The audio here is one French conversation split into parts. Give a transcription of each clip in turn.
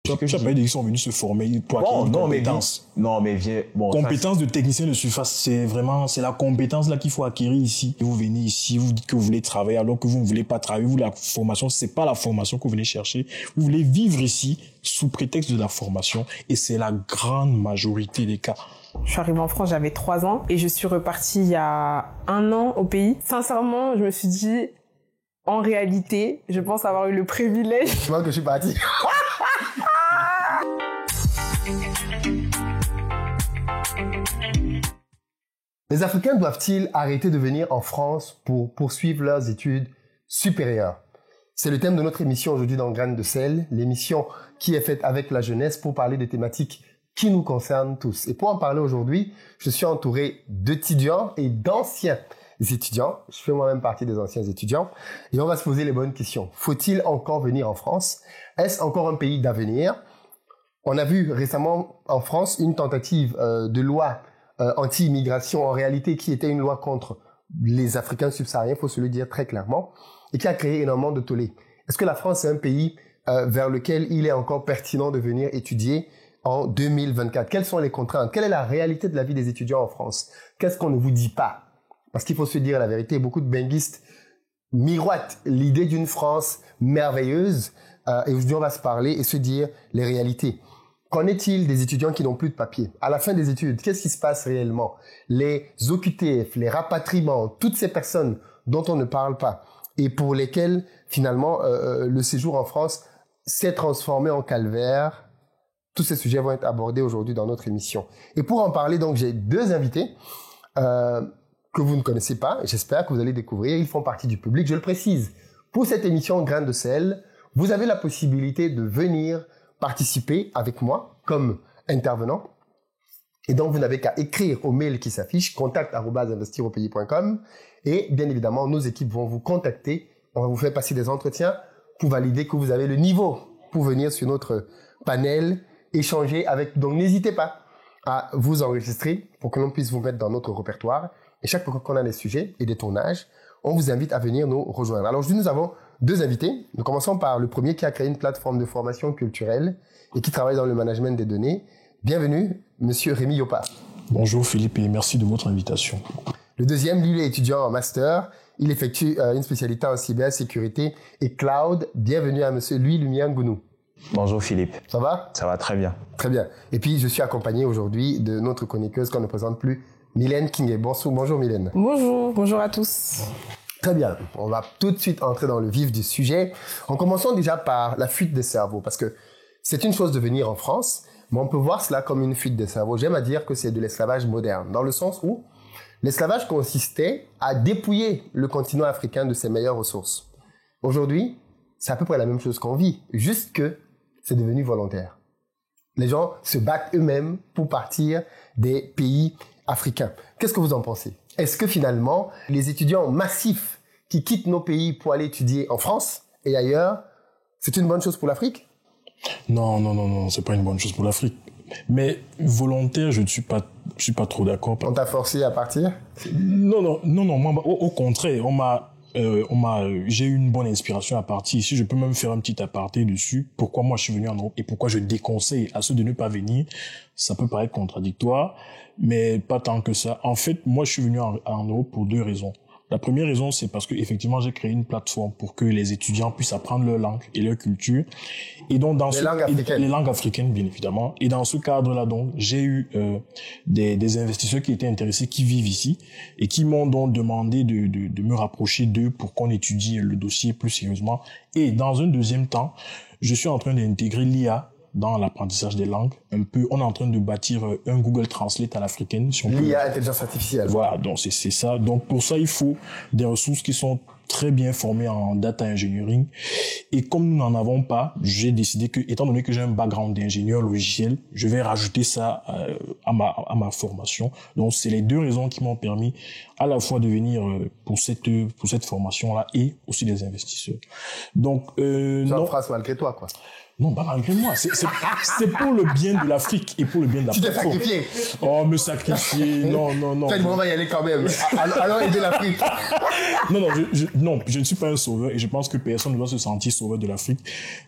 Tu n'as pas dit qu'ils sont venus se former pour acquérir une compétence. Compétence de technicien de surface, c'est la compétence là qu'il faut acquérir ici. Vous venez ici, vous dites que vous voulez travailler alors que vous ne voulez pas travailler. Vous, la formation, c'est pas la formation que vous venez chercher. Vous voulez vivre ici sous prétexte de la formation et c'est la grande majorité des cas. Je suis arrivée en France, j'avais 3 ans et je suis repartie il y a 1 an au pays. Sincèrement, je me suis dit, en réalité, je pense avoir eu le privilège. C'est moi que je suis partie. Les Africains doivent-ils arrêter de venir en France pour poursuivre leurs études supérieures? C'est le thème de notre émission aujourd'hui dans Graines de sel, l'émission qui est faite avec la jeunesse pour parler des thématiques qui nous concernent tous. Et pour en parler aujourd'hui, je suis entouré d'étudiants et d'anciens étudiants. Je fais moi-même partie des anciens étudiants. Et on va se poser les bonnes questions. Faut-il encore venir en France? Est-ce encore un pays d'avenir? On a vu récemment en France une tentative de loi anti-immigration en réalité qui était une loi contre les Africains subsahariens, il faut se le dire très clairement, et qui a créé énormément de tollés. Est-ce que la France est un pays vers lequel il est encore pertinent de venir étudier en 2024? Quelles sont les contraintes? Quelle est la réalité de la vie des étudiants en France? Qu'est-ce qu'on ne vous dit pas? Parce qu'il faut se dire la vérité, beaucoup de benguistes miroitent l'idée d'une France merveilleuse et aujourd'hui on va se parler et se dire les réalités. Qu'en est-il des étudiants qui n'ont plus de papier? À la fin des études, qu'est-ce qui se passe réellement? Les OQTF, les rapatriements, toutes ces personnes dont on ne parle pas et pour lesquelles finalement le séjour en France s'est transformé en calvaire. Tous ces sujets vont être abordés aujourd'hui dans notre émission. Et pour en parler, donc, j'ai 2 invités que vous ne connaissez pas. J'espère que vous allez découvrir. Ils font partie du public. Je le précise. Pour cette émission Graines de sel, vous avez la possibilité de venir participer avec moi comme intervenant. Et donc, vous n'avez qu'à écrire au mail qui s'affiche, contact@investiraupays.com. Et bien évidemment, nos équipes vont vous contacter. On va vous faire passer des entretiens pour valider que vous avez le niveau pour venir sur notre panel, échanger avec. Donc, n'hésitez pas à vous enregistrer pour que l'on puisse vous mettre dans notre répertoire. Et chaque fois qu'on a des sujets et des tournages, on vous invite à venir nous rejoindre. Alors aujourd'hui, nous avons 2 invités. Nous commençons par le premier qui a créé une plateforme de formation culturelle et qui travaille dans le management des données. Bienvenue, Monsieur Rémi Yopa. Bonjour Philippe et merci de votre invitation. Le deuxième, lui, il est étudiant en master. Il effectue une spécialité en cybersécurité et cloud. Bienvenue à Monsieur Louis Lumière Ngounou. Bonjour Philippe. Ça va? Ça va très bien. Très bien. Et puis, je suis accompagné aujourd'hui de notre chroniqueuse qu'on ne présente plus, Mylène Kingé. Bonjour Mylène. Bonjour à tous. Très bien. On va tout de suite entrer dans le vif du sujet. En commençant déjà par la fuite des cerveaux, parce que c'est une chose de venir en France, mais on peut voir cela comme une fuite des cerveaux. J'aime à dire que c'est de l'esclavage moderne, dans le sens où l'esclavage consistait à dépouiller le continent africain de ses meilleures ressources. Aujourd'hui, c'est à peu près la même chose qu'on vit, juste que c'est devenu volontaire. Les gens se battent eux-mêmes pour partir des pays africains. Qu'est-ce que vous en pensez? Est-ce que finalement, les étudiants massifs qui quittent nos pays pour aller étudier en France et ailleurs, c'est une bonne chose pour l'Afrique? Non, c'est pas une bonne chose pour l'Afrique. Mais volontaire, je ne suis pas trop d'accord. On t'a forcé à partir? Non, moi, au contraire, j'ai eu une bonne inspiration à partir ici. Je peux même faire un petit aparté dessus. Pourquoi moi je suis venu en Europe et pourquoi je déconseille à ceux de ne pas venir. Ça peut paraître contradictoire, mais pas tant que ça. En fait, moi je suis venu en Europe pour 2 raisons. La première raison, c'est parce que effectivement j'ai créé une plateforme pour que les étudiants puissent apprendre leur langue et leur culture. Et donc les langues africaines, bien évidemment. Et dans ce cadre-là, donc j'ai eu des investisseurs qui étaient intéressés, qui vivent ici et qui m'ont donc demandé de me rapprocher d'eux pour qu'on étudie le dossier plus sérieusement. Et dans un deuxième temps, je suis en train d'intégrer l'IA dans l'apprentissage des langues. On est en train de bâtir un Google Translate à l'africaine. Si l'IA, intelligence artificielle. Voilà, donc c'est ça. Donc pour ça, il faut des ressources qui sont très bien formées en data engineering. Et comme nous n'en avons pas, j'ai décidé que, étant donné que j'ai un background d'ingénieur logiciel, je vais rajouter ça à ma formation. Donc c'est les 2 raisons qui m'ont permis à la fois de venir pour cette formation-là et aussi des investisseurs. Donc en France malgré toi, quoi. Non, pas malgré moi. C'est pour le bien de l'Afrique et pour le bien de la plateforme. Tu t'es sacrifié. Oh, me sacrifier. Non. On va y aller quand même. Allons aider l'Afrique. Non, je ne suis pas un sauveur et je pense que personne ne doit se sentir sauveur de l'Afrique.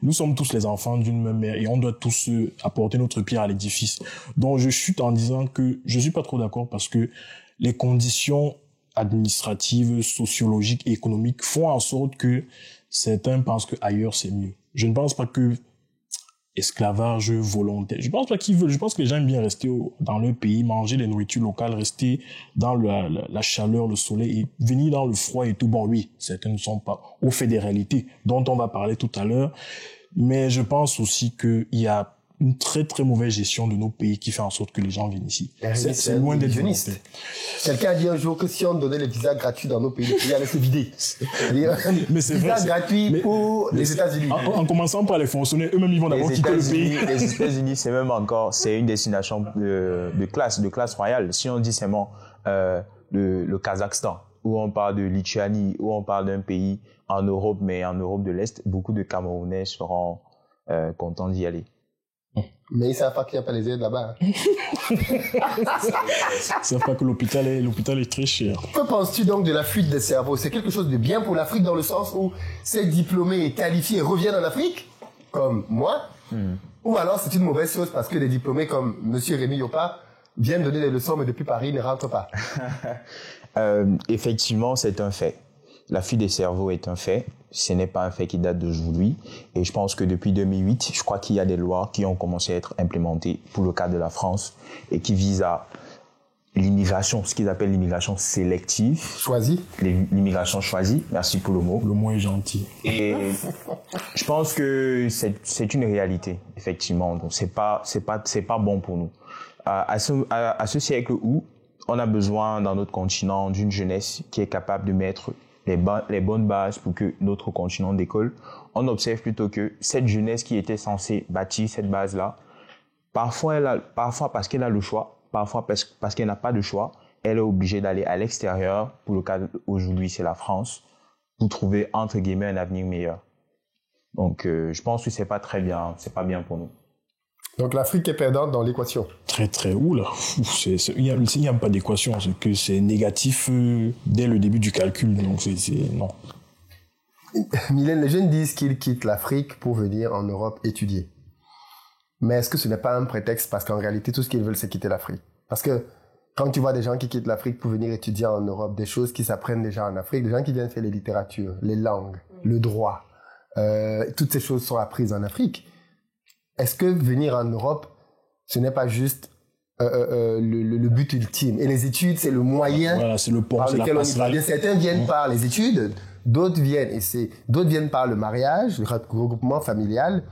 Nous sommes tous les enfants d'une même mère et on doit tous apporter notre pierre à l'édifice. Donc, je chute en disant que je suis pas trop d'accord parce que les conditions administratives, sociologiques et économiques font en sorte que certains pensent que ailleurs c'est mieux. Je ne pense pas que esclavage volontaire. Je pense pas qu'ils veulent. Je pense que les gens aiment bien rester dans leur pays, manger les nourritures locales, rester dans la chaleur, le soleil et venir dans le froid et tout. Bon, oui, certains ne sont pas au fait des réalités dont on va parler tout à l'heure. Mais je pense aussi qu'il y a une très très mauvaise gestion de nos pays qui fait en sorte que les gens viennent ici. C'est loin d'être volontaire. Quelqu'un a dit un jour que si on donnait les visas gratuits dans nos pays, les pays allaient se vider. Mais c'est vrai. Visas gratuits pour les États-Unis. En commençant par les fonctionnaires, eux-mêmes ils vont d'abord quitter le pays. Les États-Unis, c'est une destination de classe royale. Si on dit seulement le Kazakhstan, où on parle de Lituanie, où on parle d'un pays en Europe, mais en Europe de l'Est, beaucoup de Camerounais seront contents d'y aller. Mais ils savent pas qu'il n'y a pas les aides là-bas. Ils savent pas que l'hôpital est très cher. Que penses-tu donc de la fuite des cerveaux? C'est quelque chose de bien pour l'Afrique dans le sens où ces diplômés et qualifiés reviennent en Afrique, comme moi, ou alors c'est une mauvaise chose parce que des diplômés comme Monsieur Rémi Yopa viennent donner des leçons mais depuis Paris ne rentrent pas. Effectivement, c'est un fait. La fuite des cerveaux est un fait. Ce n'est pas un fait qui date d'aujourd'hui. Et je pense que depuis 2008, je crois qu'il y a des lois qui ont commencé à être implémentées pour le cas de la France et qui visent à l'immigration, ce qu'ils appellent l'immigration sélective. Choisie. L'immigration choisie. Merci pour le mot. Le mot est gentil. Et je pense que c'est une réalité, effectivement. Donc c'est pas bon pour nous. À ce siècle où on a besoin dans notre continent d'une jeunesse qui est capable de mettre les bonnes bases pour que notre continent décolle, on observe plutôt que cette jeunesse qui était censée bâtir cette base-là, parfois parce qu'elle a le choix, parfois parce qu'elle n'a pas de choix, elle est obligée d'aller à l'extérieur, pour le cas aujourd'hui c'est la France, pour trouver entre guillemets un avenir meilleur. Donc je pense que c'est pas bien pour nous. Donc l'Afrique est perdante dans l'équation. Très très oula. Il n'y a pas d'équation, c'est que c'est négatif dès le début du calcul. Donc non. Mylène, les jeunes disent qu'ils quittent l'Afrique pour venir en Europe étudier. Mais est-ce que ce n'est pas un prétexte parce qu'en réalité tout ce qu'ils veulent c'est quitter l'Afrique? Parce que quand tu vois des gens qui quittent l'Afrique pour venir étudier en Europe, des choses qui s'apprennent déjà en Afrique, des gens qui viennent faire les littératures, les langues, le droit, toutes ces choses sont apprises en Afrique. Est-ce que venir en Europe, ce n'est pas juste le but ultime? Et les études, c'est le moyen c'est le pont, par lequel on y parvient. Certains viennent par les études, d'autres viennent par le mariage, le regroupement familial,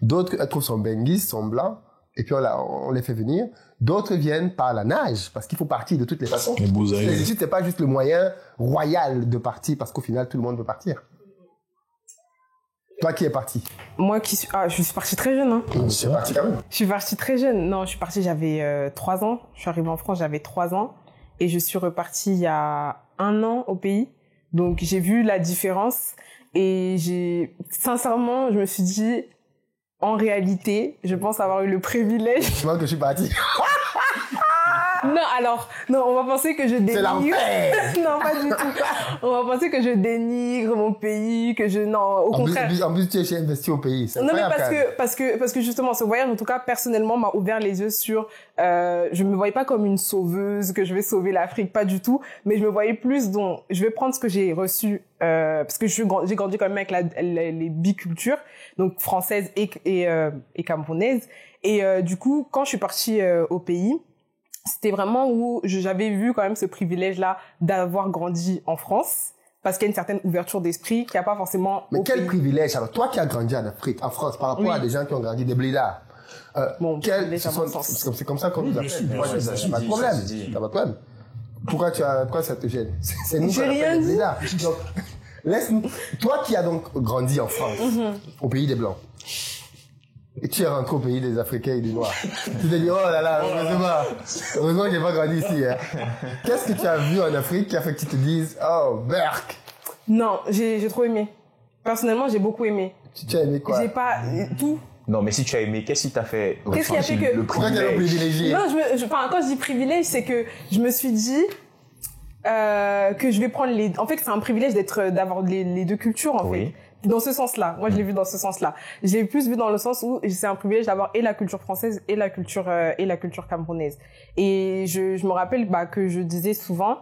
d'autres trouvent son benguis, son blanc, et puis on les fait venir. D'autres viennent par la nage, parce qu'il faut partir de toutes les façons. Les études, c'est pas juste le moyen royal de partir, parce qu'au final, tout le monde veut partir. Toi qui es parti? Moi je suis partie très jeune. Hein. Tu es parti quand même? Je suis partie très jeune. Non, je suis partie, j'avais 3 ans. Je suis arrivée en France, j'avais 3 ans. Et je suis repartie il y a 1 an au pays. Donc j'ai vu la différence. Et sincèrement, je me suis dit, en réalité, je pense avoir eu le privilège. Je pense que je suis partie. Non, on va penser que je dénigre. C'est l'enfer. Non, pas du tout. On va penser que je dénigre mon pays, au contraire. En plus, tu es investi au pays. Non, mais parce que justement, ce voyage, en tout cas, personnellement, m'a ouvert les yeux sur, je me voyais pas comme une sauveuse, que je vais sauver l'Afrique, pas du tout, mais je me voyais plus je vais prendre ce que j'ai reçu, parce que j'ai grandi quand même avec les bicultures, donc française et camerounaise. Et, du coup, quand je suis partie, au pays, c'était vraiment où j'avais vu quand même ce privilège-là d'avoir grandi en France, parce qu'il y a une certaine ouverture d'esprit qu'il n'y a pas forcément Mais quel privilège? Alors, toi qui as grandi en Afrique, en France, par rapport à des gens qui ont grandi des blédards, c'est comme ça qu'on nous appelle. C'est pas de problème. T'as pas de problème. Pourquoi ça te gêne? C'est nous qui appelle les blédards. Donc, laisse-nous. Toi qui as donc grandi en France, au pays des Blancs, et tu es rentré au pays des Africains et des Noirs. Tu te dis, oh là là, heureusement que j'ai pas grandi ici. Hein. Qu'est-ce que tu as vu en Afrique qui a fait que tu te dises, oh, Berk? Non, j'ai trop aimé. Personnellement, j'ai beaucoup aimé. Tu as aimé quoi? J'ai pas tout. Non, mais si tu as aimé, qu'est-ce qui t'a fait? Qu'est-ce qui a fait que... Pourquoi tu es privilégié? Non, quand je dis privilège, c'est que je me suis dit, que je vais prendre les... En fait, c'est un privilège d'avoir les deux cultures, en fait. Dans ce sens-là. Moi, je l'ai vu dans ce sens-là. J'ai plus vu dans le sens où c'est un privilège d'avoir et la culture française et la culture camerounaise. Et je me rappelle, que je disais souvent,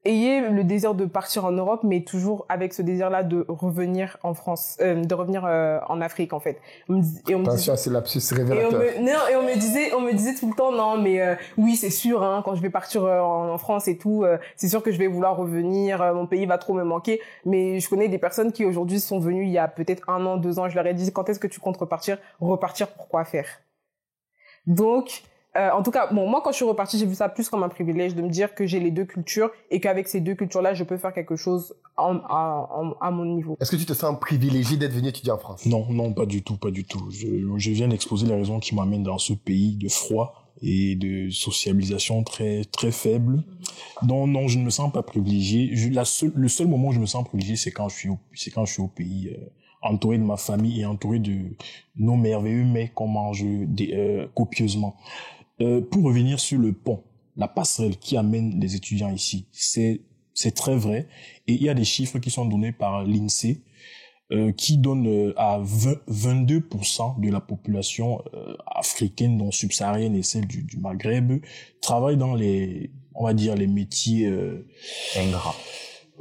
ayez le désir de partir en Europe, mais toujours avec ce désir-là de revenir en France, de revenir en Afrique, en fait. Attention, c'est lapsus révélateur. Et on me disait tout le temps, non, mais oui, c'est sûr, hein, quand je vais partir en France et tout, c'est sûr que je vais vouloir revenir, mon pays va trop me manquer. Mais je connais des personnes qui aujourd'hui sont venues il y a peut-être 1 an, 2 ans, je leur ai dit, quand est-ce que tu comptes repartir? Repartir, pour quoi faire? Donc, en tout cas, moi, quand je suis repartie, j'ai vu ça plus comme un privilège de me dire que j'ai les deux cultures et qu'avec ces deux cultures-là, je peux faire quelque chose à mon niveau. Est-ce que tu te sens privilégié d'être venu étudier en France? Non, pas du tout. Je viens d'exposer les raisons qui m'amènent dans ce pays de froid et de sociabilisation très, très faible. Non, je ne me sens pas privilégié. Le seul moment où je me sens privilégié, c'est quand je suis au pays, entouré de ma famille et entouré de nos merveilleux mets qu'on mange copieusement. Pour revenir sur le pont, la passerelle qui amène les étudiants ici, c'est très vrai. Et il y a des chiffres qui sont donnés par l'INSEE qui donnent à 22% de la population africaine, dont subsaharienne et celle du Maghreb, travaillent dans on va dire, les métiers ingrats.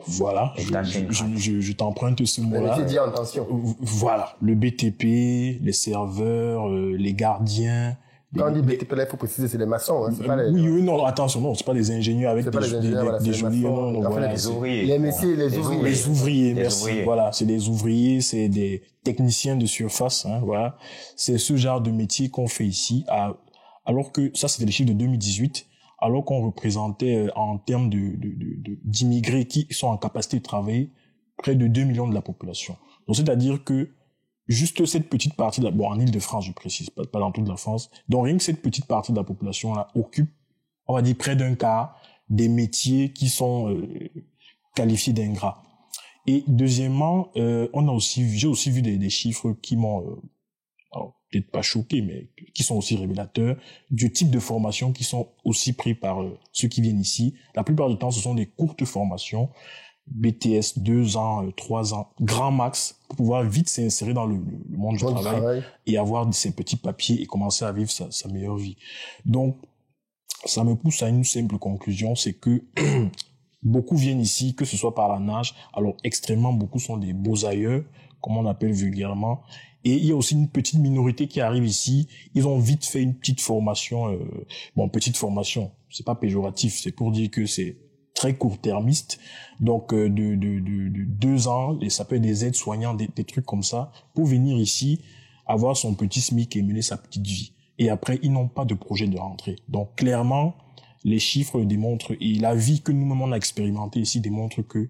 Voilà, je t'emprunte ce mot-là. Le métier dit en tension. Voilà, le BTP, les serveurs, les gardiens. Quand on dit BTP, là, il faut préciser, c'est les maçons, hein, c'est pas les... Oui, non, attention, non, c'est pas des ingénieurs avec des jolis, non, voilà. Les ouvriers. Les métiers, les ouvriers. Les ouvriers, merci. Voilà, c'est des ouvriers, c'est des techniciens de surface, hein, voilà. C'est ce genre de métier qu'on fait ici, alors que, ça, c'était les chiffres de 2018, alors qu'on représentait, en termes d'immigrés qui sont en capacité de travailler, près de 2 millions de la population. Donc, c'est-à-dire que, juste cette petite partie en Île-de-France, je précise, pas dans toute la France. Donc, rien que cette petite partie de la population-là occupe, on va dire, près d'un quart des métiers qui sont qualifiés d'ingrats. Et deuxièmement, j'ai aussi vu des chiffres qui m'ont, peut-être pas choqué, mais qui sont aussi révélateurs du type de formation qui sont aussi pris par ceux qui viennent ici. La plupart du temps, ce sont des courtes formations, BTS 2 ans, 3 ans, grand max, pour pouvoir vite s'insérer dans le monde du travail et avoir ses petits papiers et commencer à vivre sa meilleure vie. Donc, ça me pousse à une simple conclusion, c'est que beaucoup viennent ici, que ce soit par la nage, alors extrêmement beaucoup sont des beaux ailleurs, comme on appelle vulgairement, et il y a aussi une petite minorité qui arrive ici, ils ont vite fait une petite formation, petite formation, c'est pas péjoratif, c'est pour dire que c'est très court-termiste, donc de 2 ans, et ça peut être des aides-soignants, des trucs comme ça, pour venir ici, avoir son petit SMIC et mener sa petite vie. Et après, ils n'ont pas de projet de rentrée. Donc clairement, les chiffres démontrent, et la vie que nous-mêmes on a expérimentée ici démontre que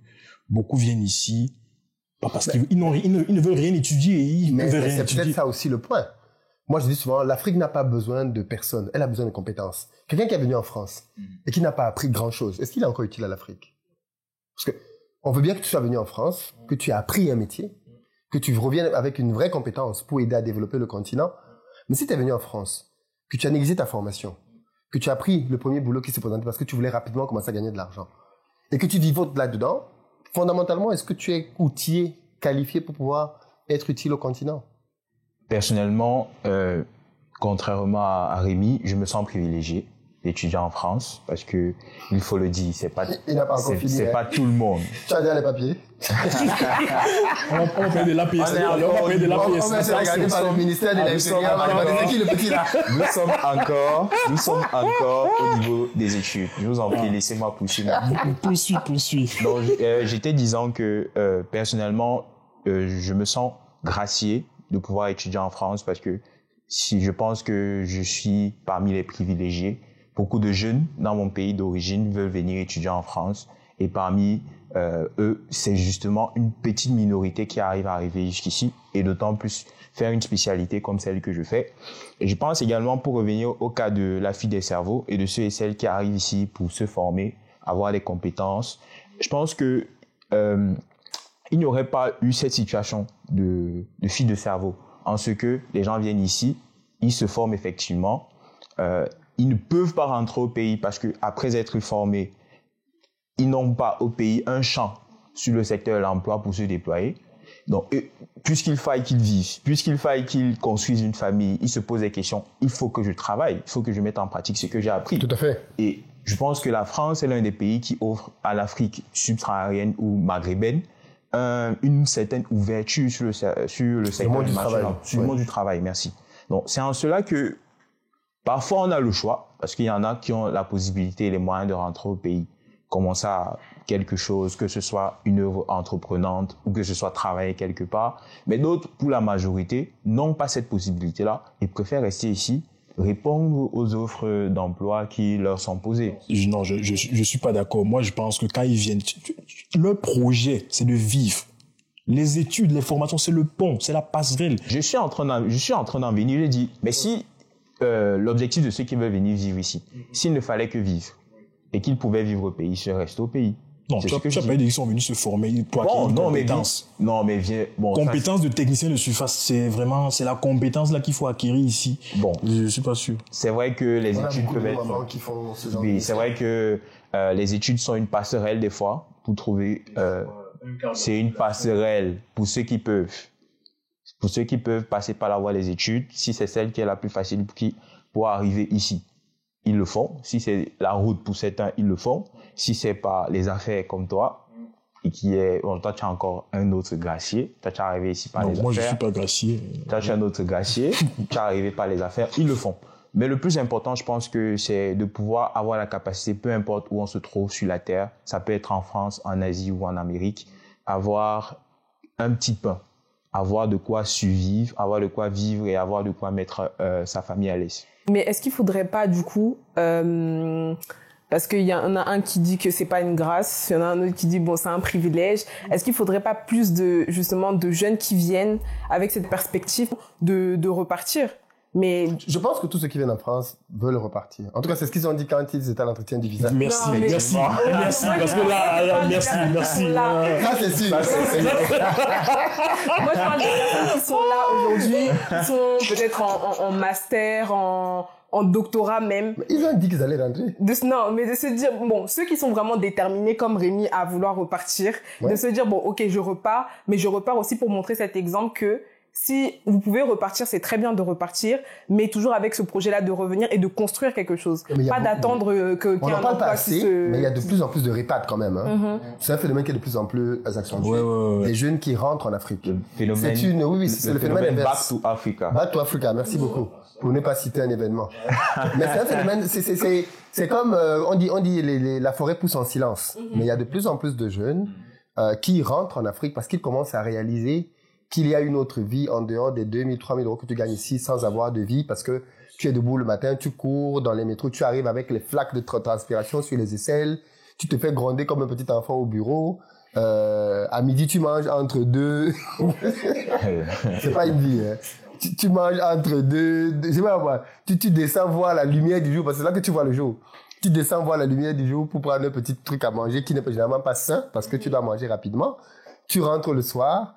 beaucoup viennent ici, pas parce qu'ils ne veulent rien étudier, mais c'est peut-être ça aussi le point. Moi, je dis souvent, l'Afrique n'a pas besoin de personnes, elle a besoin de compétences. Quelqu'un qui est venu en France et qui n'a pas appris grand-chose, est-ce qu'il est encore utile à l'Afrique? Parce que on veut bien que tu sois venu en France, que tu aies appris un métier, que tu reviennes avec une vraie compétence pour aider à développer le continent. Mais si tu es venu en France, que tu as négligé ta formation, que tu as pris le premier boulot qui se présentait parce que tu voulais rapidement commencer à gagner de l'argent, et que tu vivotes là-dedans, fondamentalement, est-ce que tu es outillé, qualifié pour pouvoir être utile au continent? Personnellement, contrairement à Rémi, je me sens privilégié d'étudier en France parce que il faut le dire, c'est pas pas tout le monde. Tu as déjà les papiers. on va payer de l'APS. On va payer de l'APS. On va se regarder par le ministère de l'Intérieur. Qui le petit là? Nous sommes encore au niveau des études. Je vous en prie, laissez-moi poursuivre. Poursuis. Donc, j'étais disant que personnellement, je me sens gracié de pouvoir étudier en France parce que si je pense que je suis parmi les privilégiés, beaucoup de jeunes dans mon pays d'origine veulent venir étudier en France et parmi eux, c'est justement une petite minorité qui arriver jusqu'ici et d'autant plus faire une spécialité comme celle que je fais. Et je pense également, pour revenir au cas de la fuite des cerveaux et de ceux et celles qui arrivent ici pour se former, avoir des compétences, je pense que il n'y aurait pas eu cette situation de fuite de cerveau en ce que les gens viennent ici, ils se forment effectivement, ils ne peuvent pas rentrer au pays parce que après être formés, ils n'ont pas au pays un champ sur le secteur de l'emploi pour se déployer. Donc, puisqu'il faille qu'ils vivent, puisqu'il faille qu'ils construisent une famille, ils se posent des questions. Il faut que je travaille, il faut que je mette en pratique ce que j'ai appris. Tout à fait. Et je pense que la France est l'un des pays qui offre à l'Afrique subsaharienne ou maghrébine une certaine ouverture sur le secteur du travail. Sur le monde du travail, merci. Donc, c'est en cela que parfois on a le choix, parce qu'il y en a qui ont la possibilité et les moyens de rentrer au pays, commencer à quelque chose, que ce soit une œuvre entreprenante ou que ce soit travailler quelque part. Mais d'autres, pour la majorité, n'ont pas cette possibilité-là et préfèrent rester ici, répondre aux offres d'emploi qui leur sont posées. Non, je suis pas d'accord. Moi, je pense que quand ils viennent, leur projet, c'est de vivre. Les études, les formations, c'est le pont, c'est la passerelle. Je suis en train d'en venir. J'ai dit, mais si l'objectif de ceux qui veulent venir vivre ici, s'il ne fallait que vivre et qu'ils pouvaient vivre au pays, ils seraient restés au pays. Non, tu n'as pas dit qu'ils sont venus se former pour acquérir une compétence. Compétence de technicien de surface, c'est la compétence là qu'il faut acquérir ici. Bon, je suis pas sûr. C'est vrai que les études peuvent être. Oui, c'est vrai que les études sont une passerelle des fois pour trouver. C'est une passerelle pour ceux qui peuvent. Pour ceux qui peuvent passer par la voie des études, si c'est celle qui est la plus facile pour arriver ici, ils le font. Si c'est la route pour certains, ils le font. Si c'est pas les affaires comme toi, et toi tu as encore un autre glacier, toi tu es arrivé ici par les affaires. Moi je suis pas glacier. Toi tu as un autre glacier, tu es arrivé par les affaires, ils le font. Mais le plus important, je pense que c'est de pouvoir avoir la capacité, peu importe où on se trouve sur la Terre, ça peut être en France, en Asie ou en Amérique, avoir un petit pain, avoir de quoi survivre, avoir de quoi vivre et avoir de quoi mettre sa famille à l'aise. Mais est-ce qu'il faudrait pas du coup parce qu'il y en a un qui dit que c'est pas une grâce, il y en a un autre qui dit bon c'est un privilège. Est-ce qu'il faudrait pas plus de jeunes qui viennent avec cette perspective de repartir? Mais je pense que tous ceux qui viennent en France veulent repartir. En tout cas, c'est ce qu'ils ont dit quand ils étaient à l'entretien du visa. Merci, merci, parce que là, merci. Ça, c'est sûr. Moi, je parle des personnes qui sont là aujourd'hui, qui sont peut-être en master, en doctorat même. Mais ils ont dit qu'ils allaient rentrer. Non, mais de se dire, bon, ceux qui sont vraiment déterminés comme Rémi à vouloir repartir, de se dire, bon, ok, je repars, mais je repars aussi pour montrer cet exemple que si vous pouvez repartir, c'est très bien de repartir, mais toujours avec ce projet-là de revenir et de construire quelque chose. Pas d'attendre qu'il y ait un emploi pas assez, mais il y a de plus en plus de répats quand même. Hein. C'est un phénomène qui est de plus en plus accentué. Les jeunes qui rentrent en Afrique. C'est le phénomène Back to Africa. Back to Africa, merci beaucoup. Pour ne pas citer un événement. Mais c'est un phénomène, c'est comme, on dit la forêt pousse en silence. Mais il y a de plus en plus de jeunes qui rentrent en Afrique parce qu'ils commencent à réaliser qu'il y a une autre vie en dehors des 2 000, 3 000 euros que tu gagnes ici sans avoir de vie parce que tu es debout le matin, tu cours dans les métros, tu arrives avec les flaques de transpiration sur les aisselles, tu te fais gronder comme un petit enfant au bureau, à midi tu manges entre deux, c'est pas une vie, hein. Tu manges entre deux, je sais pas moi, tu descends voir la lumière du jour parce que c'est là que tu vois le jour. Tu descends voir la lumière du jour pour prendre un petit truc à manger qui n'est généralement pas sain parce que tu dois manger rapidement. Tu rentres le soir,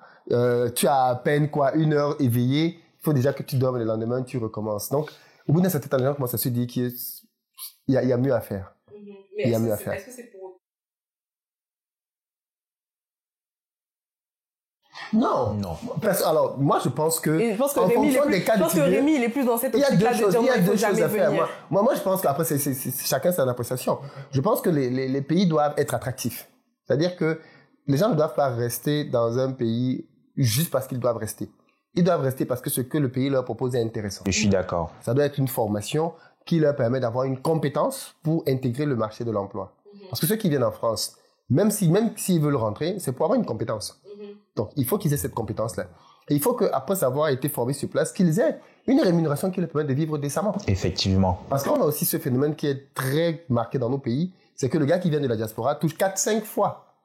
tu as à peine 1 heure éveillé, il faut déjà que tu dormes le lendemain, tu recommences. Donc, au bout d'un certain temps, les gens commencent à se dire qu'il y a mieux à faire. Il y a mieux à faire. Est-ce que c'est pour... Non. Alors, moi, je pense que... Et je pense que Rémi, il est plus dans cette optique-là de dire, il faut jamais venir. Moi, je pense qu'après, chacun sa appréciation. Je pense que les pays doivent être attractifs. C'est-à-dire que les gens ne doivent pas rester dans un pays juste parce qu'ils doivent rester. Ils doivent rester parce que ce que le pays leur propose est intéressant. Je suis d'accord. Ça doit être une formation qui leur permet d'avoir une compétence pour intégrer le marché de l'emploi. Parce que ceux qui viennent en France, même s'ils veulent rentrer, c'est pour avoir une compétence. Donc, il faut qu'ils aient cette compétence-là. Et il faut qu'après avoir été formés sur place, qu'ils aient une rémunération qui leur permet de vivre décemment. Effectivement. Parce qu'on a aussi ce phénomène qui est très marqué dans nos pays, c'est que le gars qui vient de la diaspora touche 4-5 fois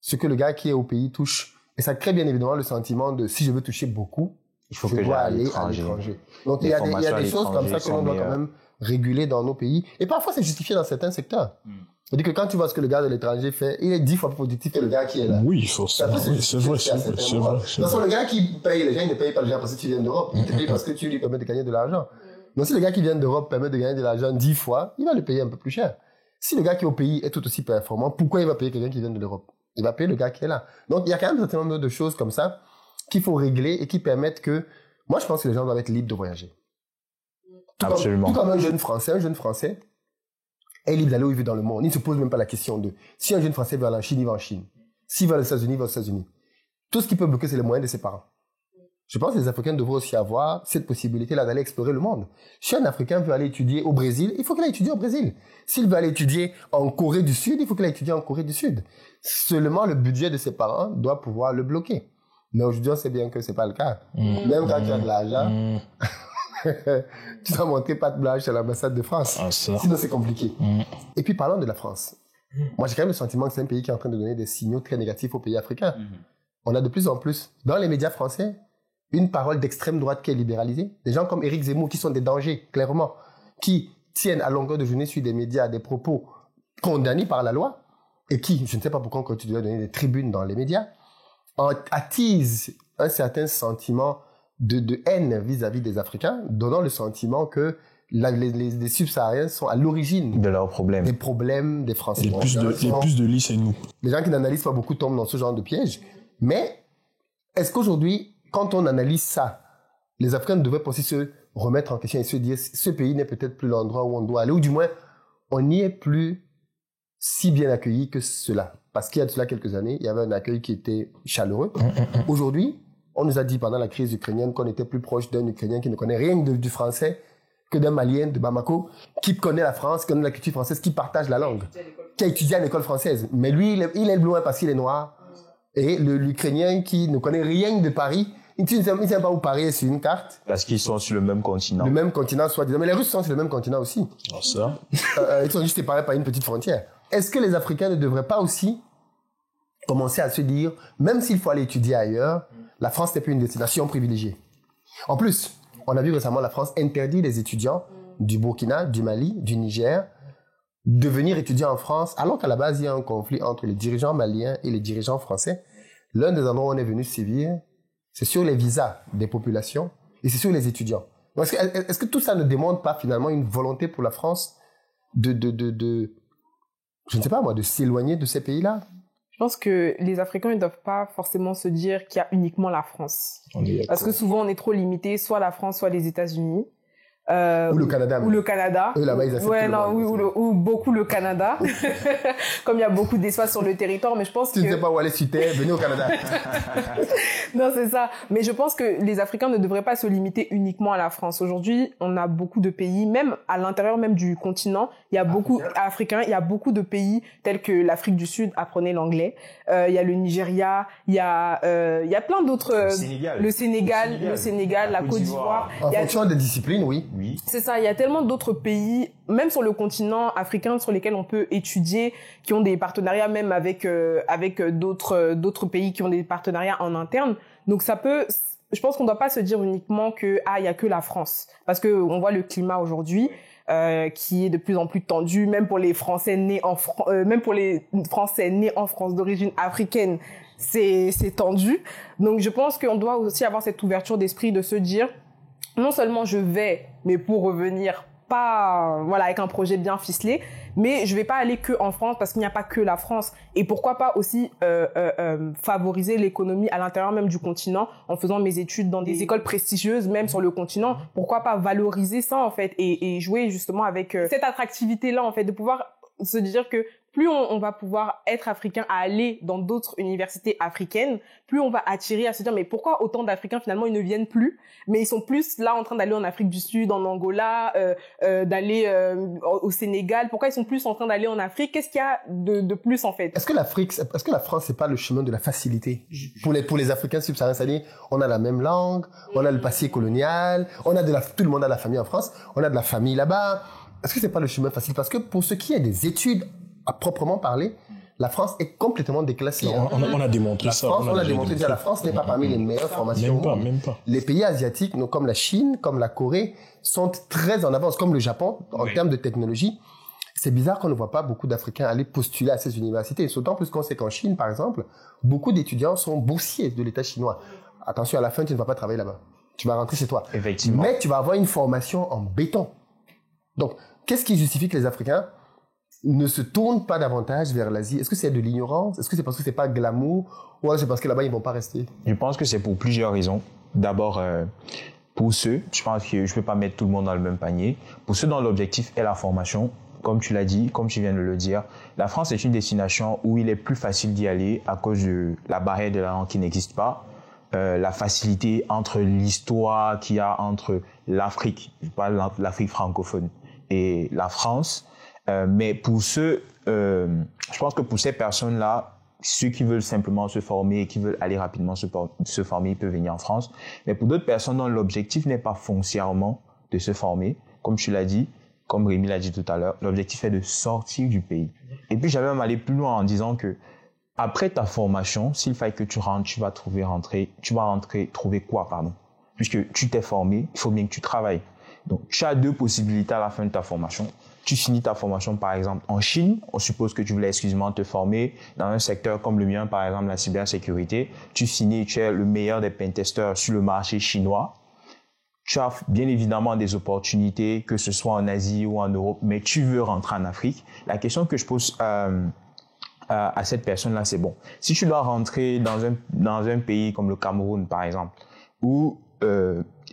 ce que le gars qui est au pays touche. Et ça crée bien évidemment le sentiment de si je veux toucher beaucoup, il faut je que dois aller à l'étranger. Donc il y a des choses comme ça que l'on doit quand même réguler dans nos pays. Et parfois c'est justifié dans certains secteurs. C'est-à-dire que quand tu vois ce que le gars de l'étranger fait, il est 10 fois plus productif que le gars qui est là. Oui, forcément. Oui, c'est vrai. De toute façon, le gars qui paye, les gens ils ne payent pas le gars parce que tu viens d'Europe. Ils te payent parce que tu lui permets de gagner de l'argent. Donc, si le gars qui vient d'Europe permet de gagner de l'argent 10 fois, il va le payer un peu plus cher. Si le gars qui est au pays est tout aussi performant, pourquoi il va payer quelqu'un qui vient de l'Europe? Il va payer le gars qui est là. Donc, il y a quand même un certain nombre de choses comme ça qu'il faut régler et qui permettent que, moi, je pense que les gens doivent être libres de voyager. Absolument. Tout comme un jeune Français est libre d'aller où il veut dans le monde. Il ne se pose même pas la question de, si un jeune Français veut aller en Chine, il va en Chine. S'il va aux États-Unis, il va aux États-Unis. Tout ce qui peut bloquer, c'est les moyens de ses parents. Je pense que les Africains devraient aussi avoir cette possibilité-là d'aller explorer le monde. Si un Africain veut aller étudier au Brésil, il faut qu'il aille étudier au Brésil. S'il veut aller étudier en Corée du Sud, il faut qu'il aille étudier en Corée du Sud. Seulement, le budget de ses parents doit pouvoir le bloquer. Mais aujourd'hui, on sait bien que c'est pas le cas. Même quand tu as de l'argent, tu dois montrer patte blanche à l'ambassade de France. Sinon, c'est compliqué. Et puis, parlons de la France. Moi, j'ai quand même le sentiment que c'est un pays qui est en train de donner des signaux très négatifs aux pays africains. On a de plus en plus, dans les médias français, une parole d'extrême droite qui est libéralisée. Des gens comme Éric Zemmour qui sont des dangers, clairement, qui tiennent à longueur de journée sur des médias des propos condamnés par la loi et qui, je ne sais pas pourquoi quand tu dois donner des tribunes dans les médias, attisent un certain sentiment de haine vis-à-vis des Africains, donnant le sentiment que les subsahariens sont à l'origine de leurs problèmes. Des problèmes des Français. Les plus de lits, c'est nous. Les gens qui n'analysent pas beaucoup tombent dans ce genre de piège. Mais est-ce qu'aujourd'hui, quand on analyse ça, les Africains devraient aussi se remettre en question et se dire ce pays n'est peut-être plus l'endroit où on doit aller, ou du moins, on n'y est plus si bien accueilli que cela. Parce qu'il y a de cela quelques années, il y avait un accueil qui était chaleureux. Aujourd'hui, on nous a dit pendant la crise ukrainienne qu'on était plus proche d'un Ukrainien qui ne connaît rien du français que d'un Malien de Bamako, qui connaît la France, qui connaît la culture française, qui partage la langue, qui a étudié à l'école française. Mais lui, il est loin parce qu'il est noir. Et l'Ukrainien qui ne connaît rien de Paris, il ne sait pas où Paris est sur une carte. Parce qu'ils sont sur le même continent. Le même continent, soi-disant. Mais les Russes sont sur le même continent aussi. Ça. Ils sont juste séparés par une petite frontière. Est-ce que les Africains ne devraient pas aussi commencer à se dire, même s'il faut aller étudier ailleurs, la France n'est plus une destination privilégiée. En plus, on a vu récemment la France interdire les étudiants du Burkina, du Mali, du Niger, de venir étudier en France, alors qu'à la base, il y a un conflit entre les dirigeants maliens et les dirigeants français. L'un des endroits où on est venu sévir, c'est sur les visas des populations et c'est sur les étudiants. Donc, est-ce que tout ça ne démontre pas finalement une volonté pour la France je ne sais pas moi, de s'éloigner de ces pays-là? Je pense que les Africains ne doivent pas forcément se dire qu'il y a uniquement la France. Parce que souvent, on est trop limité, soit la France, soit les États-Unis. Ou le Canada. Ou le Canada. Eux, là-bas, ils acceptent ou beaucoup le Canada. Comme il y a beaucoup d'espace sur le territoire, mais je pense tu ne sais pas où aller sur terre, venez au Canada. Non, c'est ça. Mais je pense que les Africains ne devraient pas se limiter uniquement à la France. Aujourd'hui, on a beaucoup de pays, même à l'intérieur même du continent, il y a beaucoup africains, il y a beaucoup de pays tels que l'Afrique du Sud, apprenez l'anglais. Il y a le Nigeria, il y a plein d'autres. Le Sénégal, la Côte d'Ivoire. En fonction des disciplines, oui. Oui. C'est ça, il y a tellement d'autres pays, même sur le continent africain, sur lesquels on peut étudier, qui ont des partenariats même avec d'autres pays qui ont des partenariats en interne. Donc je pense qu'on ne doit pas se dire uniquement que il y a que la France, parce que on voit le climat aujourd'hui qui est de plus en plus tendu, même pour les Français nés en France d'origine africaine, c'est tendu. Donc je pense qu'on doit aussi avoir cette ouverture d'esprit de se dire non seulement je vais, mais pour revenir, pas avec un projet bien ficelé, mais je vais pas aller que en France parce qu'il n'y a pas que la France. Et pourquoi pas aussi favoriser l'économie à l'intérieur même du continent en faisant mes études dans des écoles prestigieuses, même sur le continent. Pourquoi pas valoriser ça en fait et jouer justement avec cette attractivité-là en fait, de pouvoir se dire que plus on va pouvoir être africain à aller dans d'autres universités africaines, plus on va attirer à se dire mais pourquoi autant d'Africains finalement ils ne viennent plus, mais ils sont plus là en train d'aller en Afrique du Sud, en Angola, d'aller au Sénégal. Pourquoi ils sont plus en train d'aller en Afrique? Qu'est-ce qu'il y a de plus en fait? Est-ce que la France c'est pas le chemin de la facilité pour les Africains subsahariens? C'est-à-dire on a la même langue, on a le passé colonial, tout le monde a la famille en France, on a de la famille là-bas. Est-ce que c'est pas le chemin facile? Parce que pour ce qui est des études à proprement parler, la France est complètement déclassée. On a démontré ça. On a démontré que la France n'est pas parmi les meilleures formations au monde. Même pas. Les pays asiatiques, comme la Chine, comme la Corée, sont très en avance, comme le Japon, en termes de technologie. C'est bizarre qu'on ne voit pas beaucoup d'Africains aller postuler à ces universités. D'autant plus qu'on sait qu'en Chine, par exemple, beaucoup d'étudiants sont boursiers de l'État chinois. Attention, à la fin, tu ne vas pas travailler là-bas. Tu vas rentrer chez toi. Effectivement. Mais tu vas avoir une formation en béton. Donc, qu'est-ce qui justifie que les Africains ne se tournent pas davantage vers l'Asie? Est-ce que c'est de l'ignorance? Est-ce que c'est parce que c'est pas glamour? Ou alors c'est parce que là-bas, ils vont pas rester? Je pense que c'est pour plusieurs raisons. D'abord, pour ceux, je pense que je ne peux pas mettre tout le monde dans le même panier. Pour ceux dont l'objectif est la formation, comme tu l'as dit, comme tu viens de le dire, la France est une destination où il est plus facile d'y aller à cause de la barrière de la langue qui n'existe pas, la facilité entre l'histoire qu'il y a entre l'Afrique, je parle de l'Afrique francophone, et la France. Mais pour ceux, je pense que pour ces personnes-là, ceux qui veulent simplement se former et qui veulent aller rapidement se former, ils peuvent venir en France. Mais pour d'autres personnes dont l'objectif n'est pas foncièrement de se former, comme tu l'as dit, comme Rémi l'a dit tout à l'heure, l'objectif est de sortir du pays. Et puis j'avais même allé plus loin en disant que après ta formation, s'il faille que tu rentres, tu vas trouver quoi, pardon? Puisque tu t'es formé, il faut bien que tu travailles. Donc tu as deux possibilités à la fin de ta formation. Tu finis ta formation, par exemple, en Chine. On suppose que tu voulais exclusivement te former dans un secteur comme le mien, par exemple, la cybersécurité. Tu finis, tu es le meilleur des pentesters sur le marché chinois. Tu as bien évidemment des opportunités, que ce soit en Asie ou en Europe, mais tu veux rentrer en Afrique. La question que je pose à cette personne-là, c'est bon. Si tu dois rentrer dans un pays comme le Cameroun, par exemple, où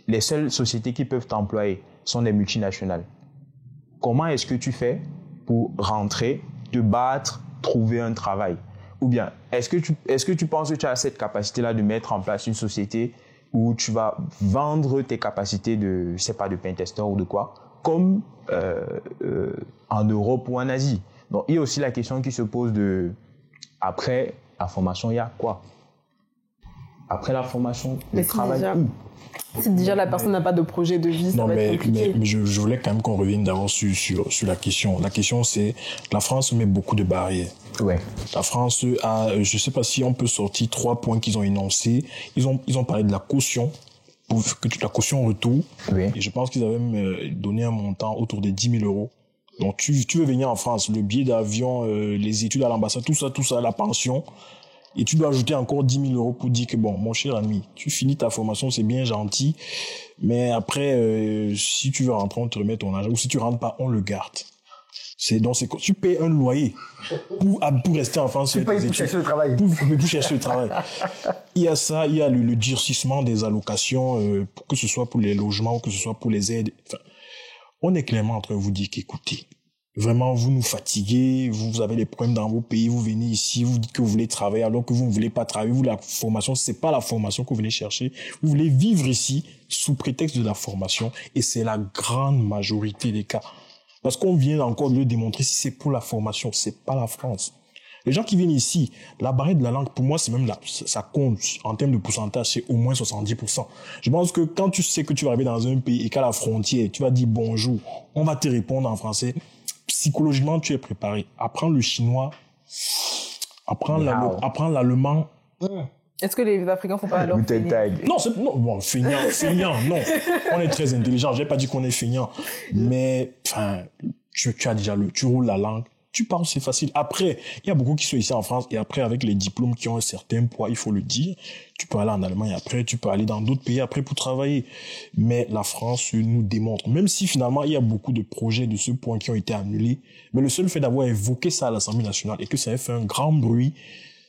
les seules sociétés qui peuvent t'employer sont des multinationales, comment est-ce que tu fais pour rentrer, te battre, trouver un travail? Ou bien, est-ce que tu penses que tu as cette capacité-là de mettre en place une société où tu vas vendre tes capacités de, je sais pas, de pentester ou de quoi, comme en Europe ou en Asie? Donc, il y a aussi la question qui se pose de, après la formation, il y a quoi? Après la formation, le travail où? Si déjà la personne n'a pas de projet de vie, ça va être compliqué. Mais je voulais quand même qu'on revienne d'abord sur la question. La question, c'est, la France met beaucoup de barrières. Ouais. La France a, je sais pas si on peut sortir 3 points qu'ils ont énoncés. Ils ont parlé de la caution, la caution retour. Oui. Et je pense qu'ils avaient même donné un montant autour de 10 000 euros. Donc tu veux venir en France, le billet d'avion, les études à l'ambassade, tout ça, la pension. Et tu dois ajouter encore 10 000 euros pour dire que bon, mon cher ami, tu finis ta formation, c'est bien gentil, mais après, si tu veux rentrer, on te remet ton argent, ou si tu rentres pas, on le garde. Tu payes un loyer pour rester en France. Tu payes pour chercher le travail. Pour chercher le travail. Il y a ça, il y a le durcissement des allocations, que ce soit pour les logements ou que ce soit pour les aides. Enfin, on est clairement en train de vous dire qu'écoutez, vraiment, vous nous fatiguez, vous avez des problèmes dans vos pays, vous venez ici, vous dites que vous voulez travailler alors que vous ne voulez pas travailler. Vous, la formation, c'est pas la formation que vous venez chercher. Vous voulez vivre ici sous prétexte de la formation et c'est la grande majorité des cas. Parce qu'on vient encore de le démontrer, si c'est pour la formation, c'est pas la France. Les gens qui viennent ici, la barrière de la langue, pour moi, c'est même là, ça compte en termes de pourcentage, c'est au moins 70%. Je pense que quand tu sais que tu vas arriver dans un pays et qu'à la frontière, tu vas dire bonjour, on va te répondre en français, psychologiquement, tu es préparé. Apprends le chinois, apprends l'allemand. Est-ce que les Africains font pas leur Non, feignant, non. On est très intelligent. J'ai pas dit qu'on est feignant. Mais, enfin, tu as déjà tu roules la langue. Tu parles, c'est facile. Après, il y a beaucoup qui sont ici en France et après, avec les diplômes qui ont un certain poids, il faut le dire, tu peux aller en Allemagne après, tu peux aller dans d'autres pays après pour travailler. Mais la France nous démontre, même si finalement, il y a beaucoup de projets de ce point qui ont été annulés, mais le seul fait d'avoir évoqué ça à l'Assemblée nationale et que ça ait fait un grand bruit,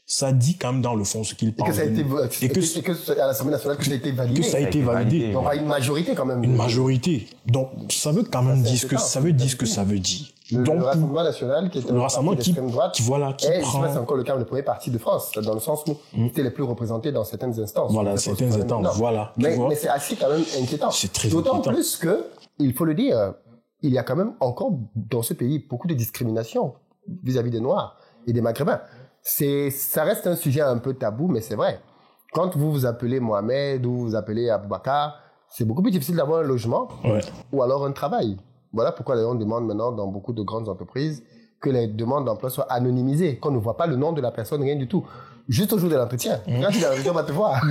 ça dit quand même dans le fond ce qu'il pense. Et que à l'Assemblée nationale, que ça a été validé. Que ça a été validé. Donc, il y a une majorité quand même. Une majorité. Donc, ça veut quand même dire ce que ça veut dire. Donc, le Rassemblement national, qui est un parti d'extrême droite, qui prend... c'est encore le cas, le premier parti de France, dans le sens où c'était les plus représentés dans certaines instances. Voilà, certaines instances, voilà. Mais c'est assez quand même inquiétant. C'est très inquiétant. D'autant plus que, il faut le dire, il y a quand même encore dans ce pays beaucoup de discrimination vis-à-vis des Noirs et des Maghrébins. Ça reste un sujet un peu tabou, mais c'est vrai. Quand vous vous appelez Mohamed ou vous appelez Aboubacar, c'est beaucoup plus difficile d'avoir un logement ou alors un travail. Voilà pourquoi on demande maintenant dans beaucoup de grandes entreprises que les demandes d'emploi soient anonymisées, qu'on ne voit pas le nom de la personne, rien du tout. Juste au jour de l'entretien. Quand tu l'entretien, on va te voir.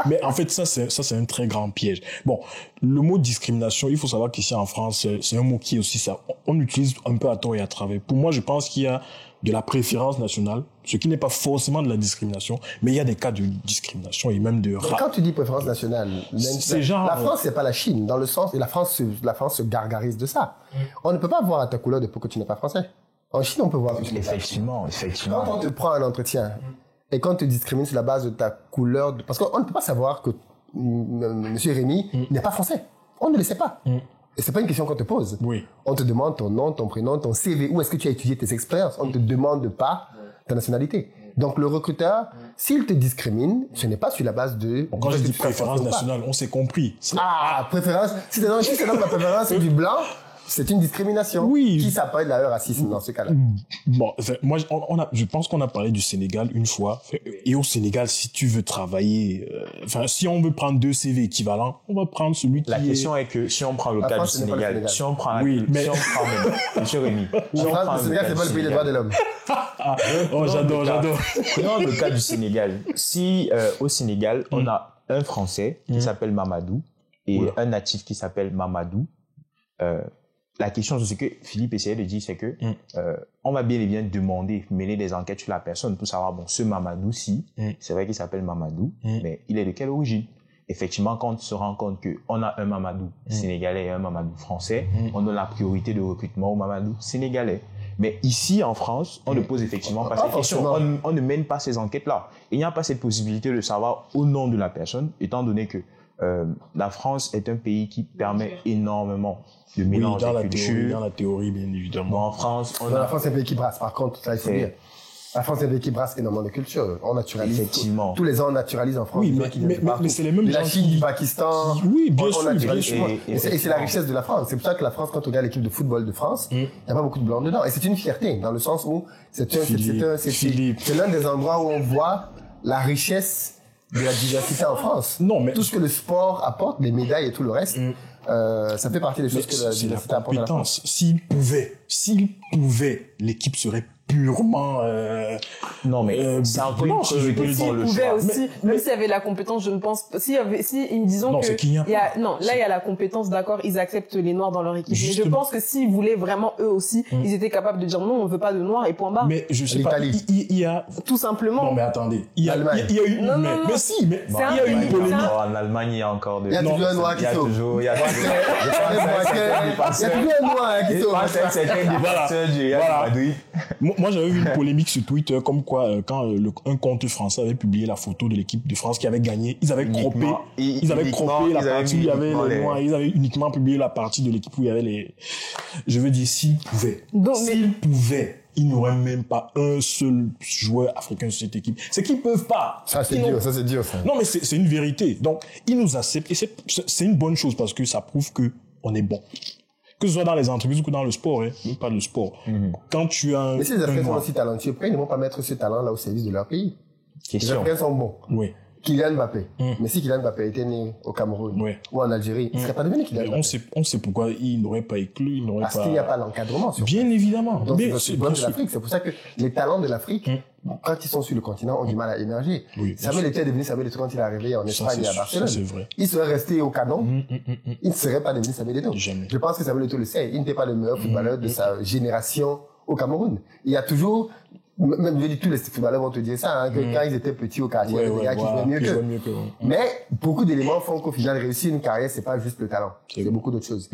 Mais en fait, ça, c'est un très grand piège. Bon, le mot discrimination, il faut savoir qu'ici en France, c'est un mot qui est aussi ça. On utilise un peu à tort et à travers. Pour moi, je pense qu'il y a de la préférence nationale, ce qui n'est pas forcément de la discrimination, mais il y a des cas de discrimination et même de Mais quand tu dis préférence nationale, la France, c'est pas la Chine, dans le sens, et la France se gargarise de ça. On ne peut pas voir à ta couleur de peau que tu n'es pas français. En Chine, on peut voir que tu n'es pas. Effectivement. Quand on te prend un entretien et quand on te discrimine sur la base de ta couleur, parce qu'on ne peut pas savoir que Monsieur Rémi n'est pas français. On ne le sait pas. Et c'est pas une question qu'on te pose. Oui. On te demande ton nom, ton prénom, ton CV, où est-ce que tu as étudié tes expériences. On ne te demande pas ta nationalité. Donc le recruteur, s'il te discrimine, ce n'est pas sur la base de... Bon, quand je dis préférence nationale, on s'est compris. Préférence. Si c'est dans la préférence du blanc, c'est une discrimination. Oui. Qui s'appelle d'ailleurs racisme dans ce cas-là. Bon, moi, je pense qu'on a parlé du Sénégal une fois. Et au Sénégal, si tu veux travailler, si on veut prendre 2 CV équivalents, on va prendre celui qui La question est que si on prend le cas du Sénégal, si on prend Monsieur Rémi, le Sénégal, c'est pas le pays des droits de l'homme. J'adore. Prenons le cas du Sénégal. Si au Sénégal, on a un Français qui s'appelle Mamadou et un natif qui s'appelle Mamadou, la question, c'est ce que Philippe essayait de dire, c'est que on va bien et bien demander, mener des enquêtes sur la personne pour savoir, bon, ce Mamadou-ci, c'est vrai qu'il s'appelle Mamadou, mais il est de quelle origine? Effectivement, quand on se rend compte qu'on a un Mamadou sénégalais et un Mamadou français, on a la priorité de recrutement au Mamadou sénégalais. Mais ici, en France, on ne pose effectivement pas cette question. On ne mène pas ces enquêtes-là. Il n'y a pas cette possibilité de savoir au nom de la personne, étant donné que la France est un pays qui permet énormément de mélange de cultures. Dans la théorie, bien évidemment. En France, la France est un pays qui brasse. Par contre, ça, il faut dire. La France est un pays qui brasse énormément de cultures. On naturalise. Effectivement. Tous les ans, on naturalise en France. Oui, mais c'est les mêmes gens. La Chine, du Pakistan. Oui, bien sûr. Et c'est la richesse de la France. C'est pour ça que la France, quand on regarde l'équipe de football de France, il n'y a pas beaucoup de blancs dedans. Et c'est une fierté, dans le sens où c'est l'un des endroits où on voit la richesse de la diversité en France. Non, mais tout ce que le sport apporte, les médailles et tout le reste, ça fait partie des choses que la diversité apporte à la France. S'il pouvait, l'équipe serait purement non mais c'est un peu une s'il pouvait aussi, même s'il y avait la compétence, je ne pense pas, disons non, que il y a la compétence, d'accord, ils acceptent les noirs dans leur équipe. Justement. Mais je pense que s'ils voulaient vraiment eux aussi, ils étaient capables de dire non, on veut pas de noirs et point barre. Mais je sais pas, il y a tout simplement. Non mais attendez, il y a eu une polémique. En Allemagne, il y a encore il y a toujours un noir qui saute. Il y a toujours un noir qui saute. Moi, j'avais vu une polémique sur Twitter, comme quoi, quand un compte français avait publié la photo de l'équipe de France qui avait gagné, ils avaient croppé la partie où il y avait les noirs, ils avaient uniquement publié la partie de l'équipe où il y avait les... Je veux dire, s'ils pouvaient, ils n'auraient même pas un seul joueur africain sur cette équipe. C'est qu'ils peuvent pas. Ça, c'est dur, ça. Non, mais c'est une vérité. Donc, ils nous acceptent, et c'est une bonne chose parce que ça prouve que on est bon. Que ce soit dans les entreprises ou dans le sport, même pas le sport. Quand tu as mais si les Africains sont aussi talentueux, pourquoi ils ne vont pas mettre ce talent-là au service de leur pays? Les Africains sont bons. Oui. Kylian Mbappé. Mais si Kylian Mbappé était né au Cameroun ou en Algérie, il ne serait pas devenu Kylian Mbappé. On sait pourquoi il n'aurait pas éclu, Parce qu'il n'y a pas l'encadrement. Bien évidemment. Donc, c'est le problème de l'Afrique. C'est pour ça que les talents de l'Afrique, quand ils sont sur le continent, ont du mal à émerger. Oui, Samuel Eto'o est devenu Samuel Eto'o quand il est arrivé en Espagne et à Barcelone. C'est vrai. Il serait resté au canon. Il ne serait pas devenu Samuel Eto'o. Jamais. Je pense que Samuel Eto'o le sait. Il n'était pas le meilleur footballeur de sa génération au Cameroun. Il y a toujours, même je dis, tous les footballeurs vont te dire ça, que quand ils étaient petits au quartier, il y avait des gars qui jouaient mieux qu'eux. Mais beaucoup d'éléments font qu'au final, réussir une carrière, c'est pas juste le talent. C'est beaucoup d'autres choses.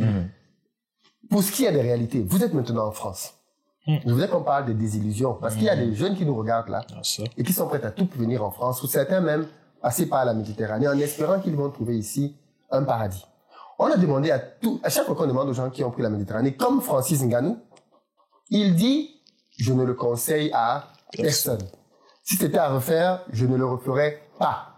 Pour ce qui est des réalités, vous êtes maintenant en France. Je voudrais qu'on parle des désillusions, parce qu'il y a des jeunes qui nous regardent là, et qui sont prêts à tout pour venir en France, ou certains même passer par la Méditerranée, en espérant qu'ils vont trouver ici un paradis. On a demandé à chaque fois qu'on demande aux gens qui ont pris la Méditerranée, comme Francis Ngannou, il dit, je ne le conseille à personne. Si c'était à refaire, je ne le referais pas.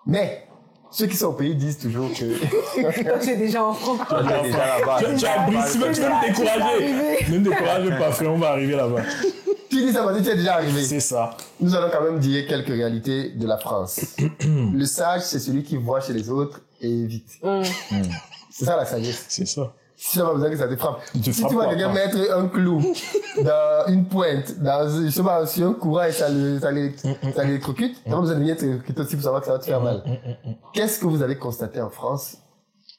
Mais, ceux qui sont au pays disent toujours que... Tu es déjà en France. Tu es déjà là-bas. Tu as brisé, même découragé. Ne décourage pas, frère, on va arriver là-bas. Tu dis ça parce que tu es déjà arrivé. C'est ça. Nous allons quand même dire quelques réalités de la France. Le sage, c'est celui qui voit chez les autres et évite. C'est ça la sagesse. C'est ça. Si tu n'as pas besoin que ça te frappe. Si tu vois quelqu'un mettre un clou dans une pointe, je sais pas, sur un courant et ça l'électrocute, tu n'as pas besoin de venir électrocuter aussi pour savoir que ça va te faire mal. Qu'est-ce que vous avez constaté en France